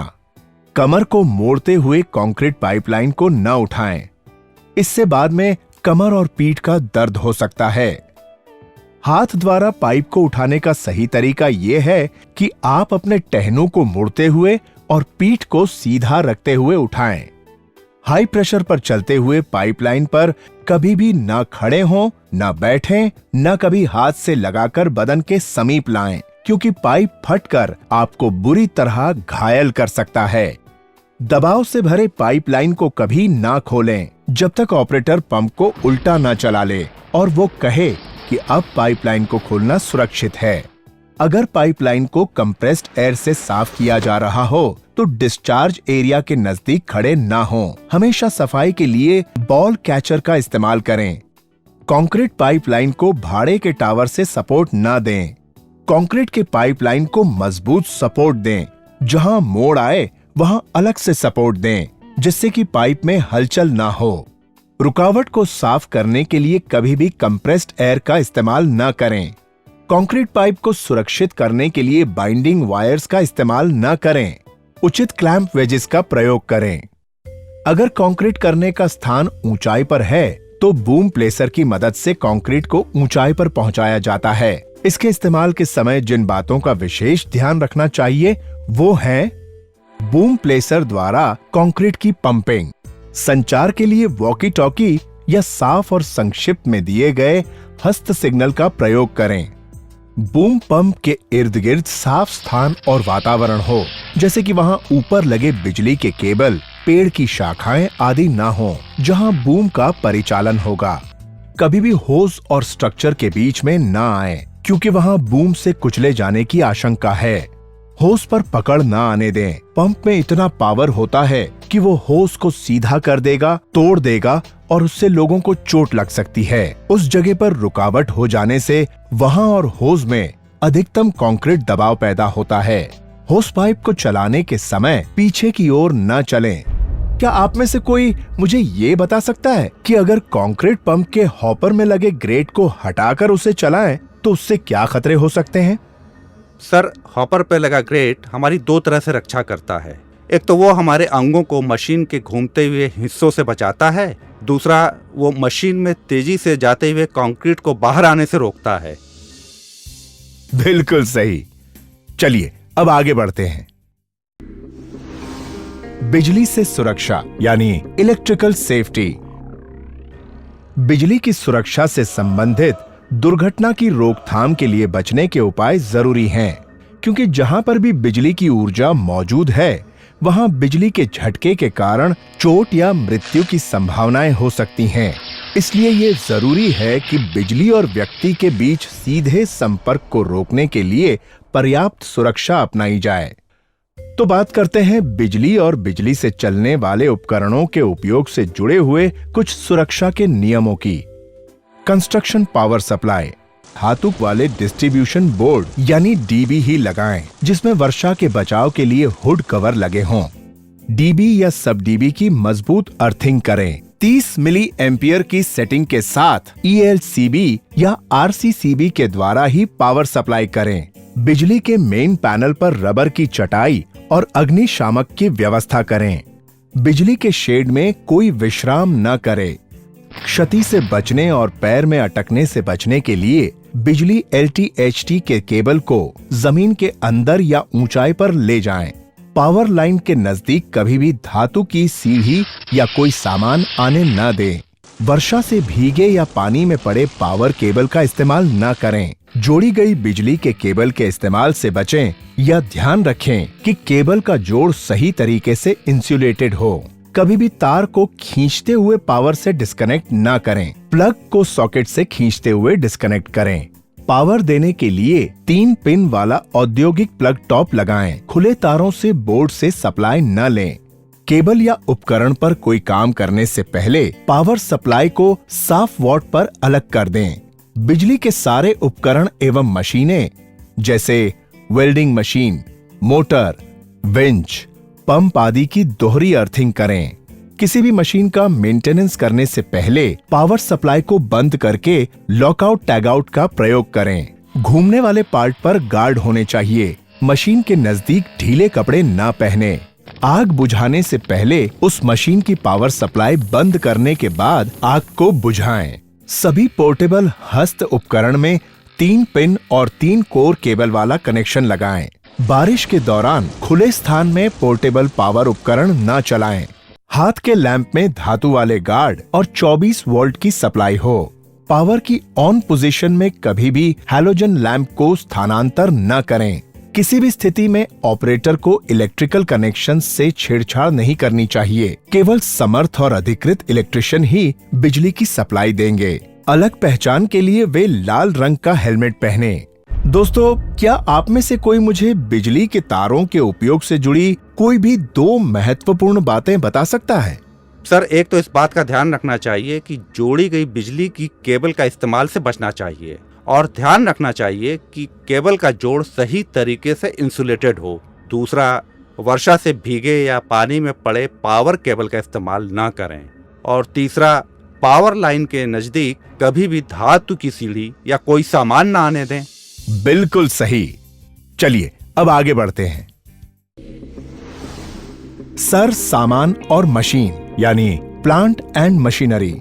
कमर को मोड़ते हुए कंक्रीट पाइपलाइन को न उठाएं। इससे बाद में कमर और पीठ का दर्द हो सकता है। हाथ द्वारा पाइप को उठाने का सही तरीका यह है कि आप अपने टहनों को मोड़ते हुए और पीठ को सीधा रखते हुए उठाएं। हाई प्रेशर पर चलते हुए पाइपलाइन पर कभी भी न खड़े हों, न बैठें, न कभी हाथ से लगाकर बदन के समीप लाएं, क्योंकि पाइप फटकर आपको बुरी तरह घायल कर सकता है। दबाव से भरे पाइपलाइन को कभी ना खोलें जब तक ऑपरेटर पंप को उल्टा ना चला ले और वो कहे कि अब पाइपलाइन को खोलना सुरक्षित है। अगर पाइपलाइन को कंप्रेस्ड एयर से साफ किया जा रहा हो तो डिस्चार्ज एरिया के नजदीक खड़े ना हों। हमेशा सफाई के लिए बॉल कैचर का इस्तेमाल करें। कंक्रीट पाइपलाइन को भाड़े के टावर से सपोर्ट ना दें। कंक्रीट के पाइपलाइन को मजबूत सपोर्ट दें। जहां मोड़ आए वहां अलग से सपोर्ट दें, जिससे कि पाइप में हलचल ना हो। रुकावट को साफ करने के लिए कभी भी कंप्रेस्ड एयर का इस्तेमाल न करें। कंक्रीट पाइप को सुरक्षित करने के लिए बाइंडिंग वायर्स का इस्तेमाल न करें। उचित क्लैंप वेजेस का प्रयोग करें। अगर कंक्रीट करने का स्थान ऊंचाई पर है तो बूम प्लेसर की मदद से कंक्रीट को ऊंचाई पर पहुंचाया जाता है। इसके इस्तेमाल के समय जिन बातों का विशेष ध्यान रखना चाहिए वो है बूम प्लेसर द्वारा कंक्रीट की पंपिंग, संचार के लिए वॉकी टॉकी या साफ और संक्षिप्त में दिए गए हस्त सिग्नल का प्रयोग करें। बूम पंप के इर्द गिर्द साफ स्थान और वातावरण हो, जैसे कि वहां ऊपर लगे बिजली के केबल, पेड़ की शाखाएं आदि ना हो जहां बूम का परिचालन होगा। कभी भी होज और स्ट्रक्चर के बीच में ना आए, क्योंकि वहां बूम से कुचले जाने की आशंका है। होस पर पकड़ ना आने दें। पंप में इतना पावर होता है कि वो होस को सीधा कर देगा, तोड़ देगा और उससे लोगों को चोट लग सकती है। उस जगह पर रुकावट हो जाने से वहां और होस में अधिकतम कंक्रीट दबाव पैदा होता है। होस पाइप को चलाने के समय पीछे की ओर न चलें। क्या आप में से कोई मुझे ये बता सकता है कि अगर कंक्रीट पंप के हॉपर में लगे ग्रेट को हटाकर उसे चलाएं तो उससे क्या खतरे हो सकते हैं? सर, हॉपर पे लगा ग्रेट हमारी दो तरह से रक्षा करता है। एक तो वो हमारे अंगों को मशीन के घूमते हुए हिस्सों से बचाता है, दूसरा वो मशीन में तेजी से जाते हुए कंक्रीट को बाहर आने से रोकता है। बिल्कुल सही। चलिए अब आगे बढ़ते हैं। बिजली से सुरक्षा यानी इलेक्ट्रिकल सेफ्टी। बिजली की सुरक्षा से संबंधित दुर्घटना की रोकथाम के लिए बचने के उपाय जरूरी हैं, क्योंकि जहां पर भी बिजली की ऊर्जा मौजूद है वहां बिजली के झटके के कारण चोट या मृत्यु की संभावनाएं हो सकती हैं। इसलिए ये जरूरी है कि बिजली और व्यक्ति के बीच सीधे संपर्क को रोकने के लिए पर्याप्त सुरक्षा अपनाई जाए। तो बात करते हैं बिजली और बिजली से चलने वाले उपकरणों के उपयोग से जुड़े हुए कुछ सुरक्षा के नियमों की। Construction power supply. धातु वाले डिस्ट्रीब्यूशन बोर्ड यानी डीबी ही लगाएं, जिसमें वर्षा के बचाव के लिए हुड कवर लगे हों। डीबी या सब डीबी की मजबूत अर्थिंग करें। 30 मिली एम्पियर की सेटिंग के साथ ELCB या RCCB के द्वारा ही पावर सप्लाई करें। बिजली के मेन पैनल पर रबर की चटाई और अग्निशामक की व्यवस्था करें। बिजली के शेड में कोई विश्राम न करे। क्षति से बचने और पैर में अटकने से बचने के लिए बिजली LT-HT के केबल को जमीन के अंदर या ऊंचाई पर ले जाएं। पावर लाइन के नजदीक कभी भी धातु की सीढ़ी या कोई सामान आने न दें। वर्षा से भीगे या पानी में पड़े पावर केबल का इस्तेमाल न करें। जोड़ी गई बिजली के केबल के इस्तेमाल से बचें या ध्यान रखें कि केबल का जोड़ सही तरीके से इंसुलेटेड हो। कभी भी तार को खींचते हुए पावर से डिस्कनेक्ट ना करें। प्लग को सॉकेट से खींचते हुए डिस्कनेक्ट करें। पावर देने के लिए 3 पिन वाला औद्योगिक प्लग टॉप लगाएं। खुले तारों से बोर्ड से सप्लाई न लें। केबल या उपकरण पर कोई काम करने से पहले पावर सप्लाई को साफ वाट पर अलग कर दें। बिजली के सारे उपकरण एवं मशीनें जैसे welding machine, motor, winch, pump आदि की दोहरी अर्थिंग करें। किसी भी मशीन का मेंटेनेंस करने से पहले पावर सप्लाई को बंद करके लॉकआउट टैगआउट का प्रयोग करें। घूमने वाले पार्ट पर गार्ड होने चाहिए। मशीन के नजदीक ढीले कपड़े ना पहने। आग बुझाने से पहले उस मशीन की पावर सप्लाई बंद करने के बाद आग को बुझाएं। सभी पोर्टेबल हस्त उपकरण में 3 पिन और 3 कोर केबल वाला कनेक्शन लगाएं। बारिश के दौरान खुले स्थान में पोर्टेबल पावर उपकरण न चलाएं। हाथ के लैंप में धातु वाले गार्ड और 24 वोल्ट की सप्लाई हो। पावर की ऑन पोजीशन में कभी भी हैलोजन लैंप को स्थानांतर न करें। किसी भी स्थिति में ऑपरेटर को इलेक्ट्रिकल कनेक्शन से छेड़छाड़ नहीं करनी चाहिए। केवल समर्थ और अधिकृत इलेक्ट्रिशियन ही बिजली की सप्लाई देंगे। अलग पहचान के लिए वे लाल रंग का हेलमेट पहने। दोस्तों, क्या आप में से कोई मुझे बिजली के तारों के उपयोग से जुड़ी कोई भी 2 महत्वपूर्ण बातें बता सकता है? सर, एक तो इस बात का ध्यान रखना चाहिए कि जोड़ी गई बिजली की केबल का इस्तेमाल से बचना चाहिए और ध्यान रखना चाहिए कि केबल का जोड़ सही तरीके से इंसुलेटेड हो। दूसरा, वर्षा से भीगे या पानी में पड़े पावर केबल का इस्तेमाल ना करें। और तीसरा, पावर लाइन के नजदीक कभी भी धातु की सीढ़ी या कोई सामान ना आने दें। बिल्कुल सही। चलिए अब आगे बढ़ते हैं। सर सामान और मशीन यानी प्लांट एंड मशीनरी।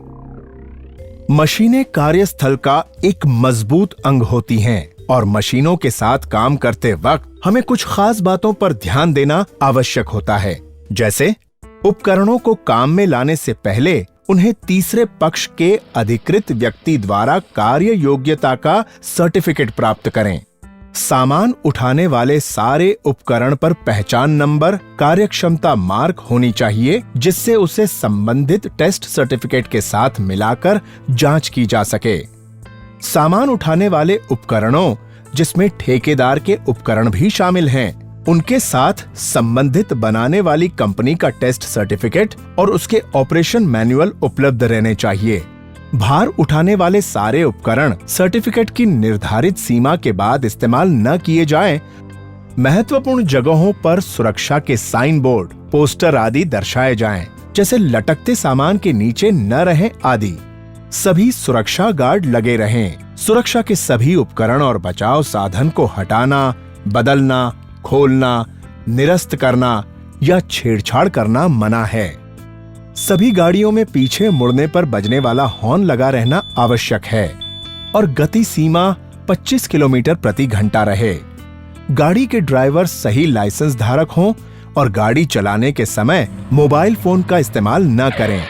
मशीनें कार्यस्थल का एक मजबूत अंग होती हैं और मशीनों के साथ काम करते वक्त हमें कुछ खास बातों पर ध्यान देना आवश्यक होता है। जैसे उपकरणों को काम में लाने से पहले उन्हें तीसरे पक्ष के अधिकृत व्यक्ति द्वारा कार्य योग्यता का सर्टिफिकेट प्राप्त करें। सामान उठाने वाले सारे उपकरण पर पहचान नंबर, कार्यक्षमता मार्क होनी चाहिए, जिससे उसे संबंधित टेस्ट सर्टिफिकेट के साथ मिलाकर जांच की जा सके। सामान उठाने वाले उपकरणों, जिसमें ठेकेदार के उपकरण भी शामिल हैं, उनके साथ संबंधित बनाने वाली कंपनी का टेस्ट सर्टिफिकेट और उसके ऑपरेशन मैनुअल उपलब्ध रहने चाहिए। भार उठाने वाले सारे उपकरण सर्टिफिकेट की निर्धारित सीमा के बाद इस्तेमाल न किए जाएं। महत्वपूर्ण जगहों पर सुरक्षा के साइन बोर्ड, पोस्टर आदि दर्शाए जाएं, जैसे लटकते सामान के नीचे न रहें आदि। सभी सुरक्षा गार्ड लगे रहें। सुरक्षा के सभी उपकरण और बचाव साधन को हटाना, बदलना, खोलना, निरस्त करना या छेड़छाड़ करना मना है। सभी गाड़ियों में पीछे मुड़ने पर बजने वाला हॉर्न लगा रहना आवश्यक है और गति सीमा 25 किलोमीटर प्रति घंटा रहे। गाड़ी के ड्राइवर सही लाइसेंस धारक हों और गाड़ी चलाने के समय मोबाइल फोन का इस्तेमाल न करें।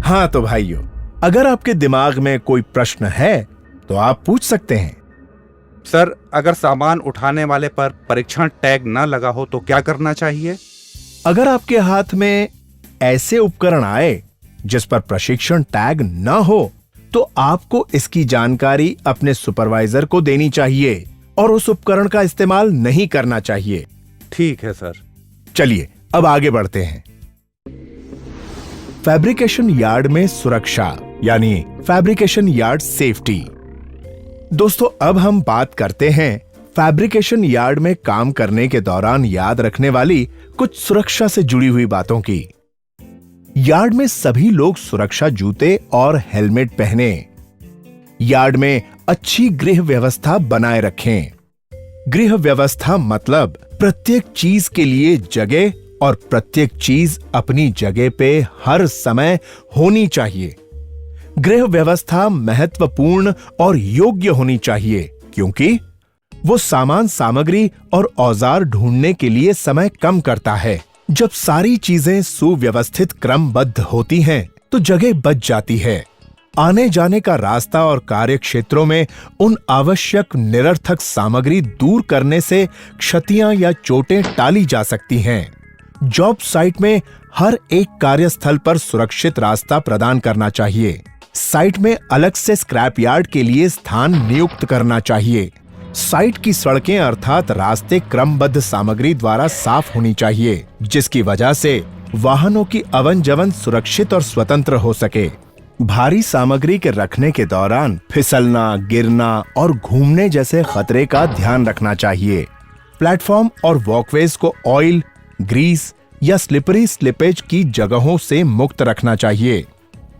हाँ तो भाइयों, अगर आपके दिमाग में कोई प्रश्न है तो आप पूछ सकते हैं। सर, अगर सामान उठाने वाले पर परीक्षण टैग न लगा हो तो क्या करना चाहिए? अगर आपके हाथ में ऐसे उपकरण आए जिस पर प्रशिक्षण टैग न हो तो आपको इसकी जानकारी अपने सुपरवाइजर को देनी चाहिए और उस उपकरण का इस्तेमाल नहीं करना चाहिए। ठीक है सर। चलिए अब आगे बढ़ते हैं। फैब्रिकेशन यार्ड में सुरक्षा यानी फैब्रिकेशन यार्ड सेफ्टी। दोस्तों, अब हम बात करते हैं फैब्रिकेशन यार्ड में काम करने के दौरान याद रखने वाली कुछ सुरक्षा से जुड़ी हुई बातों की। यार्ड में सभी लोग सुरक्षा जूते और हेलमेट पहने। यार्ड में अच्छी गृह व्यवस्था बनाए रखें। गृह व्यवस्था मतलब प्रत्येक चीज के लिए जगह और प्रत्येक चीज अपनी जगह पे हर समय होनी चाहिए। गृह व्यवस्था महत्वपूर्ण और योग्य होनी चाहिए क्योंकि वो सामान, सामग्री और औजार ढूंढने के लिए समय कम करता है। जब सारी चीजें सुव्यवस्थित क्रमबद्ध होती हैं, तो जगह बच जाती है। आने जाने का रास्ता और कार्य क्षेत्रों में उन आवश्यक निरर्थक सामग्री दूर करने से क्षतियां या चोटें टाली जा सकती हैं। जॉब साइट में हर एक कार्यस्थल पर सुरक्षित रास्ता प्रदान करना चाहिए। साइट में अलग से स्क्रैप यार्ड के लिए स्थान नियुक्त करना चाहिए। साइट की सड़कें अर्थात रास्ते क्रमबद्ध सामग्री द्वारा साफ होनी चाहिए, जिसकी वजह से वाहनों की आवन जावन सुरक्षित और स्वतंत्र हो सके। भारी सामग्री के रखने के दौरान फिसलना, गिरना और घूमने जैसे खतरे का ध्यान रखना चाहिए। प्लेटफॉर्म और वॉकवेज को ऑयल, ग्रीस या स्लिपरी स्लिपेज की जगहों से मुक्त रखना चाहिए।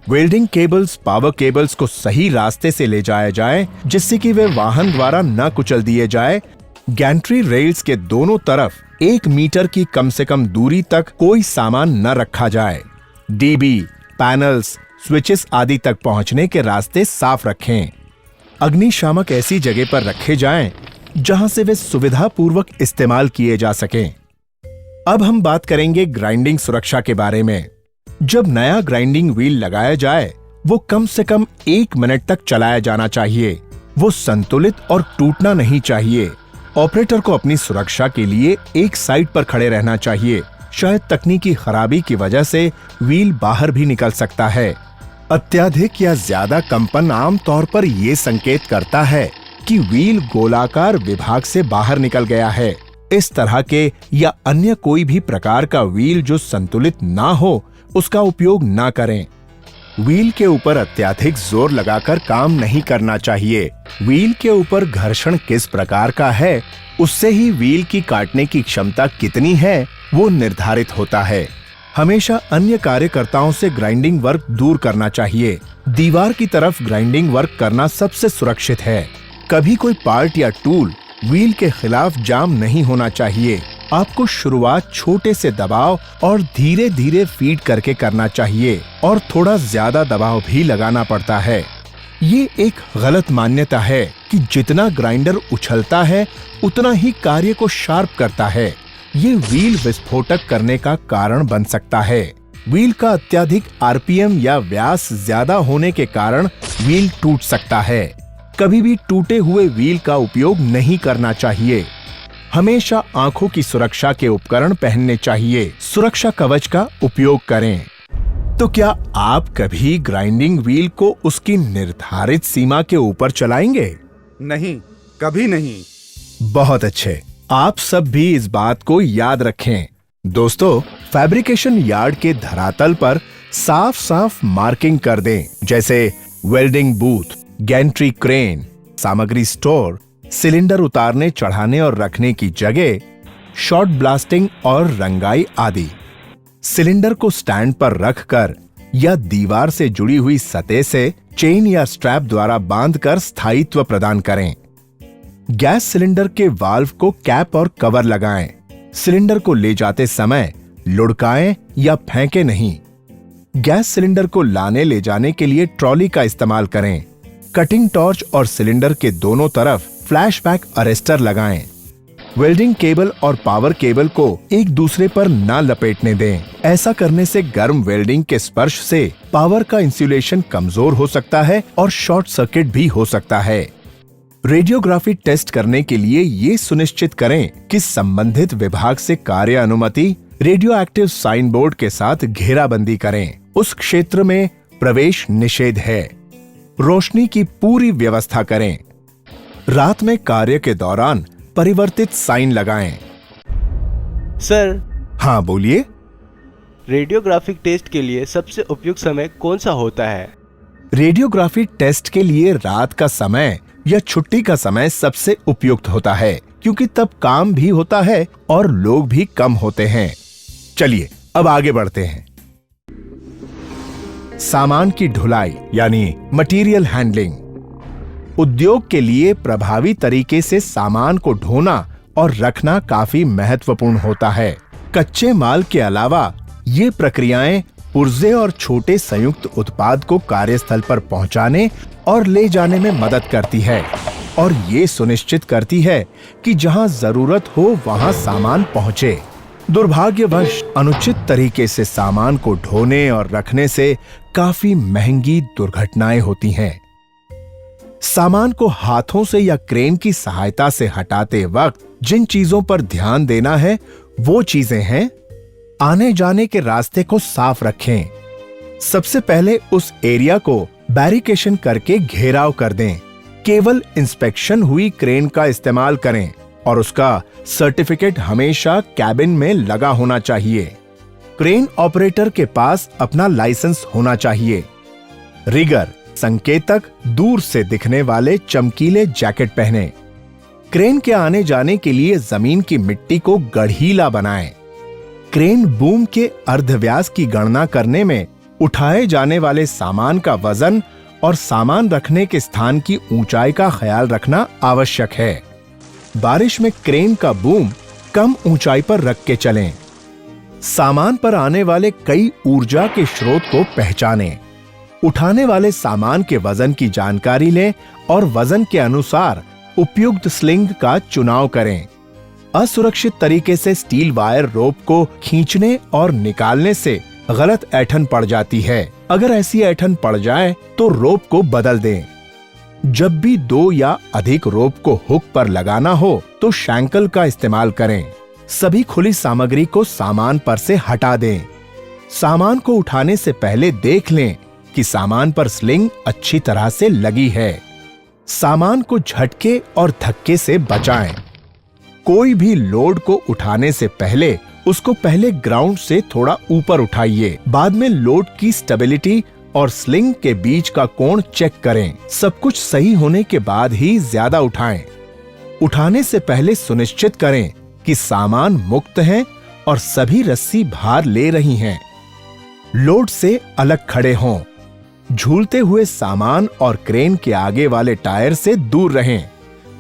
वेल्डिंग केबल्स, पावर केबल्स को सही रास्ते से ले जाया जाए, जिससे कि वे वाहन द्वारा न कुचल दिए जाए। गैंट्री रेल्स के दोनों तरफ 1 मीटर की कम से कम दूरी तक कोई सामान न रखा जाए। डीबी, पैनल्स, स्विचेस आदि तक पहुंचने के रास्ते साफ रखें। अग्निशामक ऐसी जगह पर रखे जाएं, जहां से वे सुविधापूर्वक इस्तेमाल किए जा सकें। अब हम बात करेंगे ग्राइंडिंग सुरक्षा के बारे में। जब नया ग्राइंडिंग व्हील लगाया जाए, वो कम से कम 1 मिनट तक चलाया जाना चाहिए। वो संतुलित और टूटना नहीं चाहिए। ऑपरेटर को अपनी सुरक्षा के लिए एक साइड पर खड़े रहना चाहिए। शायद तकनीकी खराबी की वजह से व्हील बाहर भी निकल सकता है। अत्यधिक या ज्यादा कंपन आमतौर पर यह संकेत करता है कि व्हील गोलाकार विभाग से बाहर निकल गया है। इस तरह के या अन्य कोई भी प्रकार का व्हील जो संतुलित ना हो, उसका उपयोग ना करें। व्हील के ऊपर अत्यधिक जोर लगाकर काम नहीं करना चाहिए। व्हील के ऊपर घर्षण किस प्रकार का है, उससे ही व्हील की काटने की क्षमता कितनी है, वो निर्धारित होता है। हमेशा अन्य कार्यकर्ताओं से ग्राइंडिंग वर्क दूर करना चाहिए। दीवार की तरफ ग्राइंडिंग वर्क करना सबसे सुरक्षित है। कभी कोई पार्ट या टूल व्हील के खिलाफ जाम नहीं होना चाहिए। आपको शुरुआत छोटे से दबाव और धीरे धीरे फीड करके करना चाहिए, और थोड़ा ज्यादा दबाव भी लगाना पड़ता है। ये एक गलत मान्यता है कि जितना ग्राइंडर उछलता है उतना ही कार्य को शार्प करता है। ये व्हील विस्फोटक करने का कारण बन सकता है। व्हील का अत्यधिक आरपीएम या व्यास ज्यादा होने के कारण व्हील टूट सकता है। कभी भी टूटे हुए व्हील का उपयोग नहीं करना चाहिए। हमेशा आंखों की सुरक्षा के उपकरण पहनने चाहिए। सुरक्षा कवच का उपयोग करें। तो क्या आप कभी ग्राइंडिंग व्हील को उसकी निर्धारित सीमा के ऊपर चलाएंगे? नहीं, कभी नहीं। बहुत अच्छे। आप सब भी इस बात को याद रखें। दोस्तों, फैब्रिकेशन यार्ड के धरातल पर साफ साफ मार्किंग कर दें, जैसे वेल्डिंग बूथ, गैंट्री क्रेन, सामग्री स्टोर, सिलेंडर उतारने, चढ़ाने और रखने की जगह, शॉर्ट ब्लास्टिंग और रंगाई आदि। सिलेंडर को स्टैंड पर रखकर या दीवार से जुड़ी हुई सतह से चेन या स्ट्रैप द्वारा बांधकर स्थायित्व प्रदान करें। गैस सिलेंडर के वाल्व को कैप और कवर लगाएं। सिलेंडर को ले जाते समय लुढ़काएं या फेंकें नहीं। गैस सिलेंडर को लाने ले जाने के लिए ट्रॉली का इस्तेमाल करें। कटिंग टॉर्च और सिलेंडर के दोनों तरफ फ्लैशबैक अरेस्टर लगाएं। वेल्डिंग केबल और पावर केबल को एक दूसरे पर न लपेटने दें। ऐसा करने से गर्म वेल्डिंग के स्पर्श से पावर का इंसुलेशन कमजोर हो सकता है और शॉर्ट सर्किट भी हो सकता है। रेडियोग्राफी टेस्ट करने के लिए ये सुनिश्चित करें कि संबंधित विभाग से कार्य अनुमति रेडियो एक्टिव साइन बोर्ड के साथ घेराबंदी करें। उस क्षेत्र में प्रवेश निषेध है। रोशनी की पूरी व्यवस्था करें। रात में कार्य के दौरान परिवर्तित साइन लगाएं। सर। हाँ, बोलिए। रेडियोग्राफिक टेस्ट के लिए सबसे उपयुक्त समय कौन सा होता है? रेडियोग्राफी टेस्ट के लिए रात का समय या छुट्टी का समय सबसे उपयुक्त होता है, क्योंकि तब काम भी होता है और लोग भी कम होते हैं। चलिए अब आगे बढ़ते हैं। सामान की ढुलाई यानी मटेरियल हैंडलिंग। उद्योग के लिए प्रभावी तरीके से सामान को ढोना और रखना काफी महत्वपूर्ण होता है। कच्चे माल के अलावा ये प्रक्रियाएं पुर्जे और छोटे संयुक्त उत्पाद को कार्यस्थल पर पहुंचाने और ले जाने में मदद करती है, और ये सुनिश्चित करती है कि जहां जरूरत हो वहां सामान पहुंचे। दुर्भाग्यवश अनुचित तरीके से सामान को ढोने और रखने से काफी महंगी दुर्घटनाएं होती हैं। सामान को हाथों से या क्रेन की सहायता से हटाते वक्त जिन चीजों पर ध्यान देना है वो चीजें हैं: आने जाने के रास्ते को साफ रखें। सबसे पहले उस एरिया को बैरिकेशन करके घेराव कर दें। केवल इंस्पेक्शन हुई क्रेन का इस्तेमाल करें और उसका सर्टिफिकेट हमेशा कैबिन में लगा होना चाहिए। क्रेन ऑपरेटर के पास अपना लाइसेंस होना चाहिए। रिगर संकेतक दूर से दिखने वाले चमकीले जैकेट पहने। क्रेन के आने जाने के लिए जमीन की मिट्टी को गढ़ीला बनाएं। क्रेन बूम के अर्धव्यास की गणना करने में उठाए जाने वाले सामान का वजन और सामान रखने के स्थान की ऊंचाई का ख्याल रखना आवश्यक है। बारिश में क्रेन का बूम कम ऊंचाई पर रख के चलें। सामान पर आने वाले कई ऊर्जा के स्रोत को पहचानें। उठाने वाले सामान के वजन की जानकारी लें और वजन के अनुसार उपयुक्त स्लिंग का चुनाव करें। असुरक्षित तरीके से स्टील वायर रोप को खींचने और निकालने से गलत ऐंठन पड़ जाती है। अगर ऐसी ऐंठन पड़ जाए तो रोप को बदल दें। जब भी 2 या अधिक रोप को हुक पर लगाना हो तो शैंकल का इस्तेमाल करें। सभी खुली सामग्री को सामान पर से हटा दें। सामान को उठाने से पहले देख लें कि सामान पर स्लिंग अच्छी तरह से लगी है। सामान को झटके और धक्के से बचाएं। कोई भी लोड को उठाने से पहले उसको पहले ग्राउंड से थोड़ा ऊपर उठाइए। बाद में लोड की स्टेबिलिटी और स्लिंग के बीच का कोण चेक करें। सब कुछ सही होने के बाद ही ज्यादा उठाएं। उठाने से पहले सुनिश्चित करें कि सामान मुक्त है और सभी रस्सी भार ले रही हैं। लोड से अलग खड़े हों। झूलते हुए सामान और क्रेन के आगे वाले टायर से दूर रहें।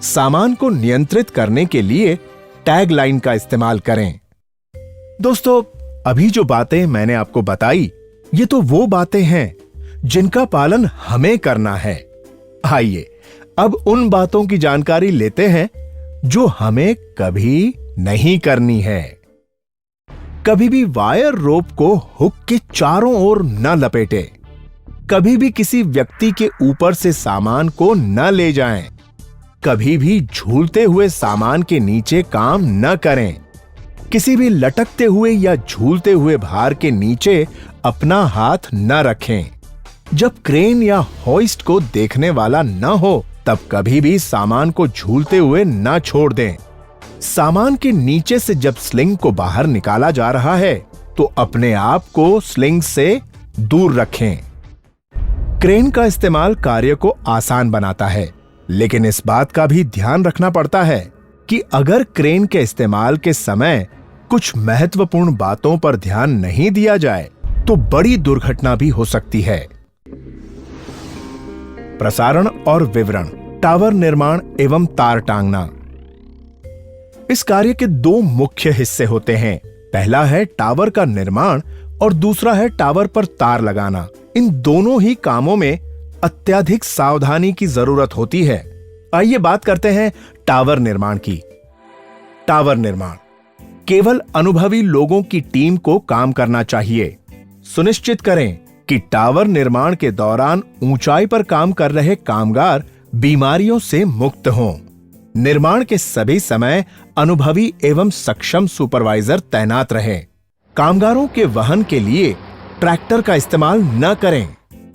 सामान को नियंत्रित करने के लिए टैग लाइन का इस्तेमाल करें। दोस्तों, अभी जो बातें मैंने आपको बताई, ये तो वो बातें हैं जिनका पालन हमें करना है। आइए अब उन बातों की जानकारी लेते हैं जो हमें कभी नहीं करनी है। कभी भी वायर रोप को हुक के चारों ओर न लपेटे। कभी भी किसी व्यक्ति के ऊपर से सामान को न ले जाएं। कभी भी झूलते हुए सामान के नीचे काम न करें। किसी भी लटकते हुए या झूलते हुए भार के नीचे अपना हाथ न रखें। जब क्रेन या होइस्ट को देखने वाला न हो तब कभी भी सामान को झूलते हुए न छोड़ दें। सामान के नीचे से जब स्लिंग को बाहर निकाला जा रहा है तो अपने आप को स्लिंग से दूर रखें। क्रेन का इस्तेमाल कार्य को आसान बनाता है, लेकिन इस बात का भी ध्यान रखना पड़ता है कि अगर क्रेन के इस्तेमाल के समय कुछ महत्वपूर्ण बातों पर ध्यान नहीं दिया जाए तो बड़ी दुर्घटना भी हो सकती है। प्रसारण और विवरण, टावर निर्माण एवं तार टांगना। इस कार्य के 2 मुख्य हिस्से होते हैं। पहला है टावर का निर्माण और दूसरा है टावर पर तार लगाना। इन दोनों ही कामों में अत्यधिक सावधानी की जरूरत होती है। आइए बात करते हैं टावर निर्माण की। टावर निर्माण केवल अनुभवी लोगों की टीम को काम करना चाहिए। सुनिश्चित करें कि टावर निर्माण के दौरान ऊंचाई पर काम कर रहे कामगार बीमारियों से मुक्त हों। निर्माण के सभी समय अनुभवी एवं सक्षम सुपरवाइजर तैनात रहें। कामगारों के वहन के लिए ट्रैक्टर का इस्तेमाल न करें।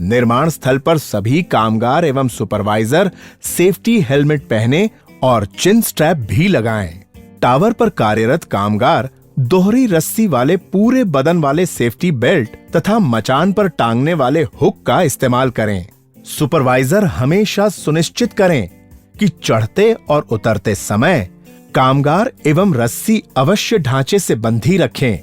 निर्माण स्थल पर सभी कामगार एवं सुपरवाइजर सेफ्टी हेलमेट पहने और चिन स्ट्रैप भी लगाएं। टावर पर कार्यरत कामगार दोहरी रस्सी वाले पूरे बदन वाले सेफ्टी बेल्ट तथा मचान पर टांगने वाले हुक का इस्तेमाल करें। सुपरवाइजर हमेशा सुनिश्चित करें कि चढ़ते और उतरते समय कामगार एवं रस्सी अवश्य ढांचे से बंधी रखें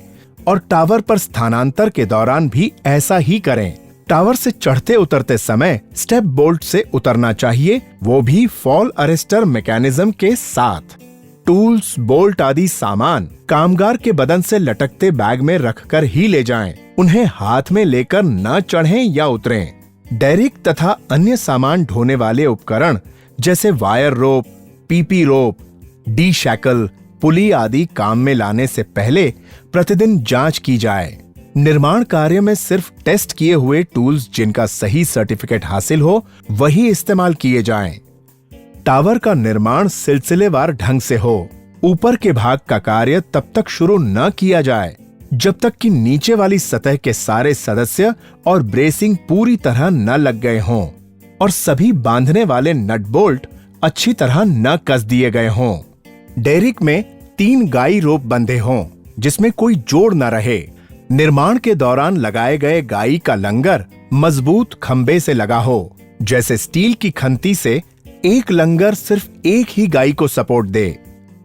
और टावर पर स्थानांतर के दौरान भी ऐसा ही करें। टावर से चढ़ते उतरते समय स्टेप बोल्ट से उतरना चाहिए, वो भी फॉल अरेस्टर मैकेनिज्म के साथ। टूल्स, बोल्ट आदि सामान कामगार के बदन से लटकते बैग में रखकर ही ले जाएं। उन्हें हाथ में लेकर न चढ़ें या उतरें। डेरिक तथा अन्य सामान ढोने वाले उपकरण जैसे वायर रोप, पीपी रोप, डी शैकल, पुली आदि काम में लाने से पहले प्रतिदिन जांच की जाए। निर्माण कार्य में सिर्फ टेस्ट किए हुए टूल्स जिनका सही सर्टिफिकेट हासिल हो वही इस्तेमाल किए जाएं। टावर का निर्माण सिलसिलेवार ढंग से हो। ऊपर के भाग का कार्य तब तक शुरू न किया जाए जब तक कि नीचे वाली सतह के सारे सदस्य और ब्रेसिंग पूरी तरह न लग गए हों और सभी बांधने वाले नट बोल्ट अच्छी तरह न कस दिए गए हों। डेरिक में 3 गाई रोप बंधे हों जिसमें कोई जोड़ न रहे। निर्माण के दौरान लगाए गए गाई का लंगर मजबूत खंबे से लगा हो, जैसे स्टील की खंती से एक लंगर सिर्फ एक ही गाई को सपोर्ट दे।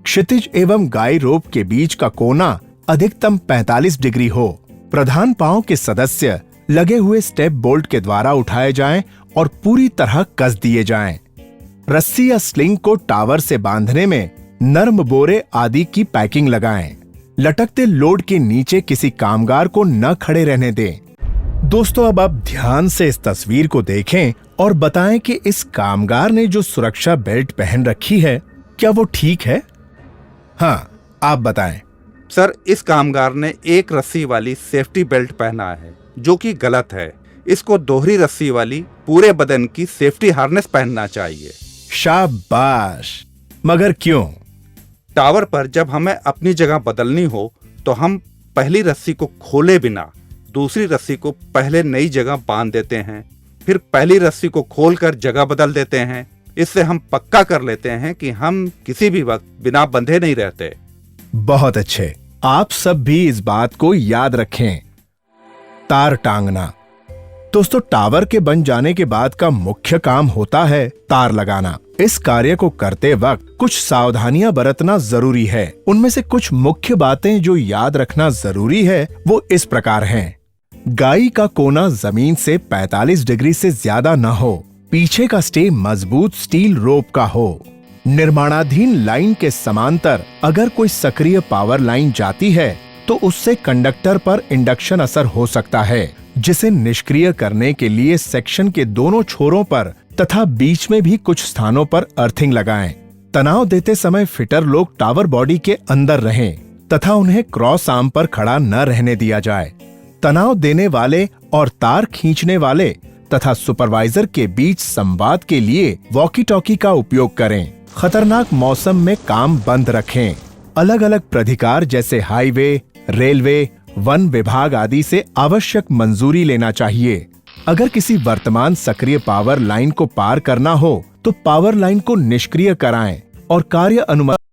क्षितिज एवं गाई रोप के बीच का कोना अधिकतम 45 डिग्री हो। प्रधान पांव के सदस्य लगे हुए स्टेप बोल्ट के द्वारा उठाए जाएं और पूरी तरह कस दिए जाएं। रस्सी या स्लिंग को टावर से बांधने में नर्म बोरे आदि की पैकिंग लगाएं। लटकते लोड के नीचे किसी कामगार को न खड़े रहने दें। दोस्तों, अब आप ध्यान से इस तस्वीर को देखें और बताएं कि इस कामगार ने जो सुरक्षा बेल्ट पहन रखी है, क्या वो ठीक है? हाँ, आप बताएं। सर, इस कामगार ने एक रस्सी वाली सेफ्टी बेल्ट पहना है, जो कि गलत है। इसको दोहरी रस्सी वाली पूरे बदन की सेफ्टी हार्नेस पहनना चाहिए। शाबाश, मगर क्यों? टावर पर जब हमें अपनी जगह बदलनी हो तो हम पहली रस्सी को खोले बिना दूसरी रस्सी को पहले नई जगह बांध देते हैं, फिर पहली रस्सी को खोलकर जगह बदल देते हैं। इससे हम पक्का कर लेते हैं कि हम किसी भी वक्त बिना बंधे नहीं रहते। बहुत अच्छे, आप सब भी इस बात को याद रखें। तार टांगना। दोस्तों, टावर के बन जाने के बाद का मुख्य काम होता है तार लगाना। इस कार्य को करते वक्त कुछ सावधानियां बरतना जरूरी है। उनमें से कुछ मुख्य बातें जो याद रखना जरूरी है वो इस प्रकार हैं। गाई का कोना जमीन से 45 डिग्री से ज्यादा न हो। पीछे का स्टे मजबूत स्टील रोप का हो। निर्माणाधीन लाइन के समांतर अगर कोई सक्रिय पावर लाइन जाती है तो उससे कंडक्टर पर इंडक्शन असर हो सकता है, जिसे निष्क्रिय करने के लिए सेक्शन के दोनों छोरों पर तथा बीच में भी कुछ स्थानों पर अर्थिंग लगाएं। तनाव देते समय फिटर लोग टावर बॉडी के अंदर रहें तथा उन्हें क्रॉस आर्म पर खड़ा न रहने दिया जाए। तनाव देने वाले और तार खींचने वाले तथा सुपरवाइजर के बीच संवाद के लिए वॉकी टॉकी का उपयोग करें। खतरनाक मौसम में काम बंद रखें। अलग अलग प्राधिकार जैसे हाईवे, रेलवे, वन विभाग आदि से आवश्यक मंजूरी लेना चाहिए। अगर किसी वर्तमान सक्रिय पावर लाइन को पार करना हो तो पावर लाइन को निष्क्रिय कराएं और कार्य अनुमति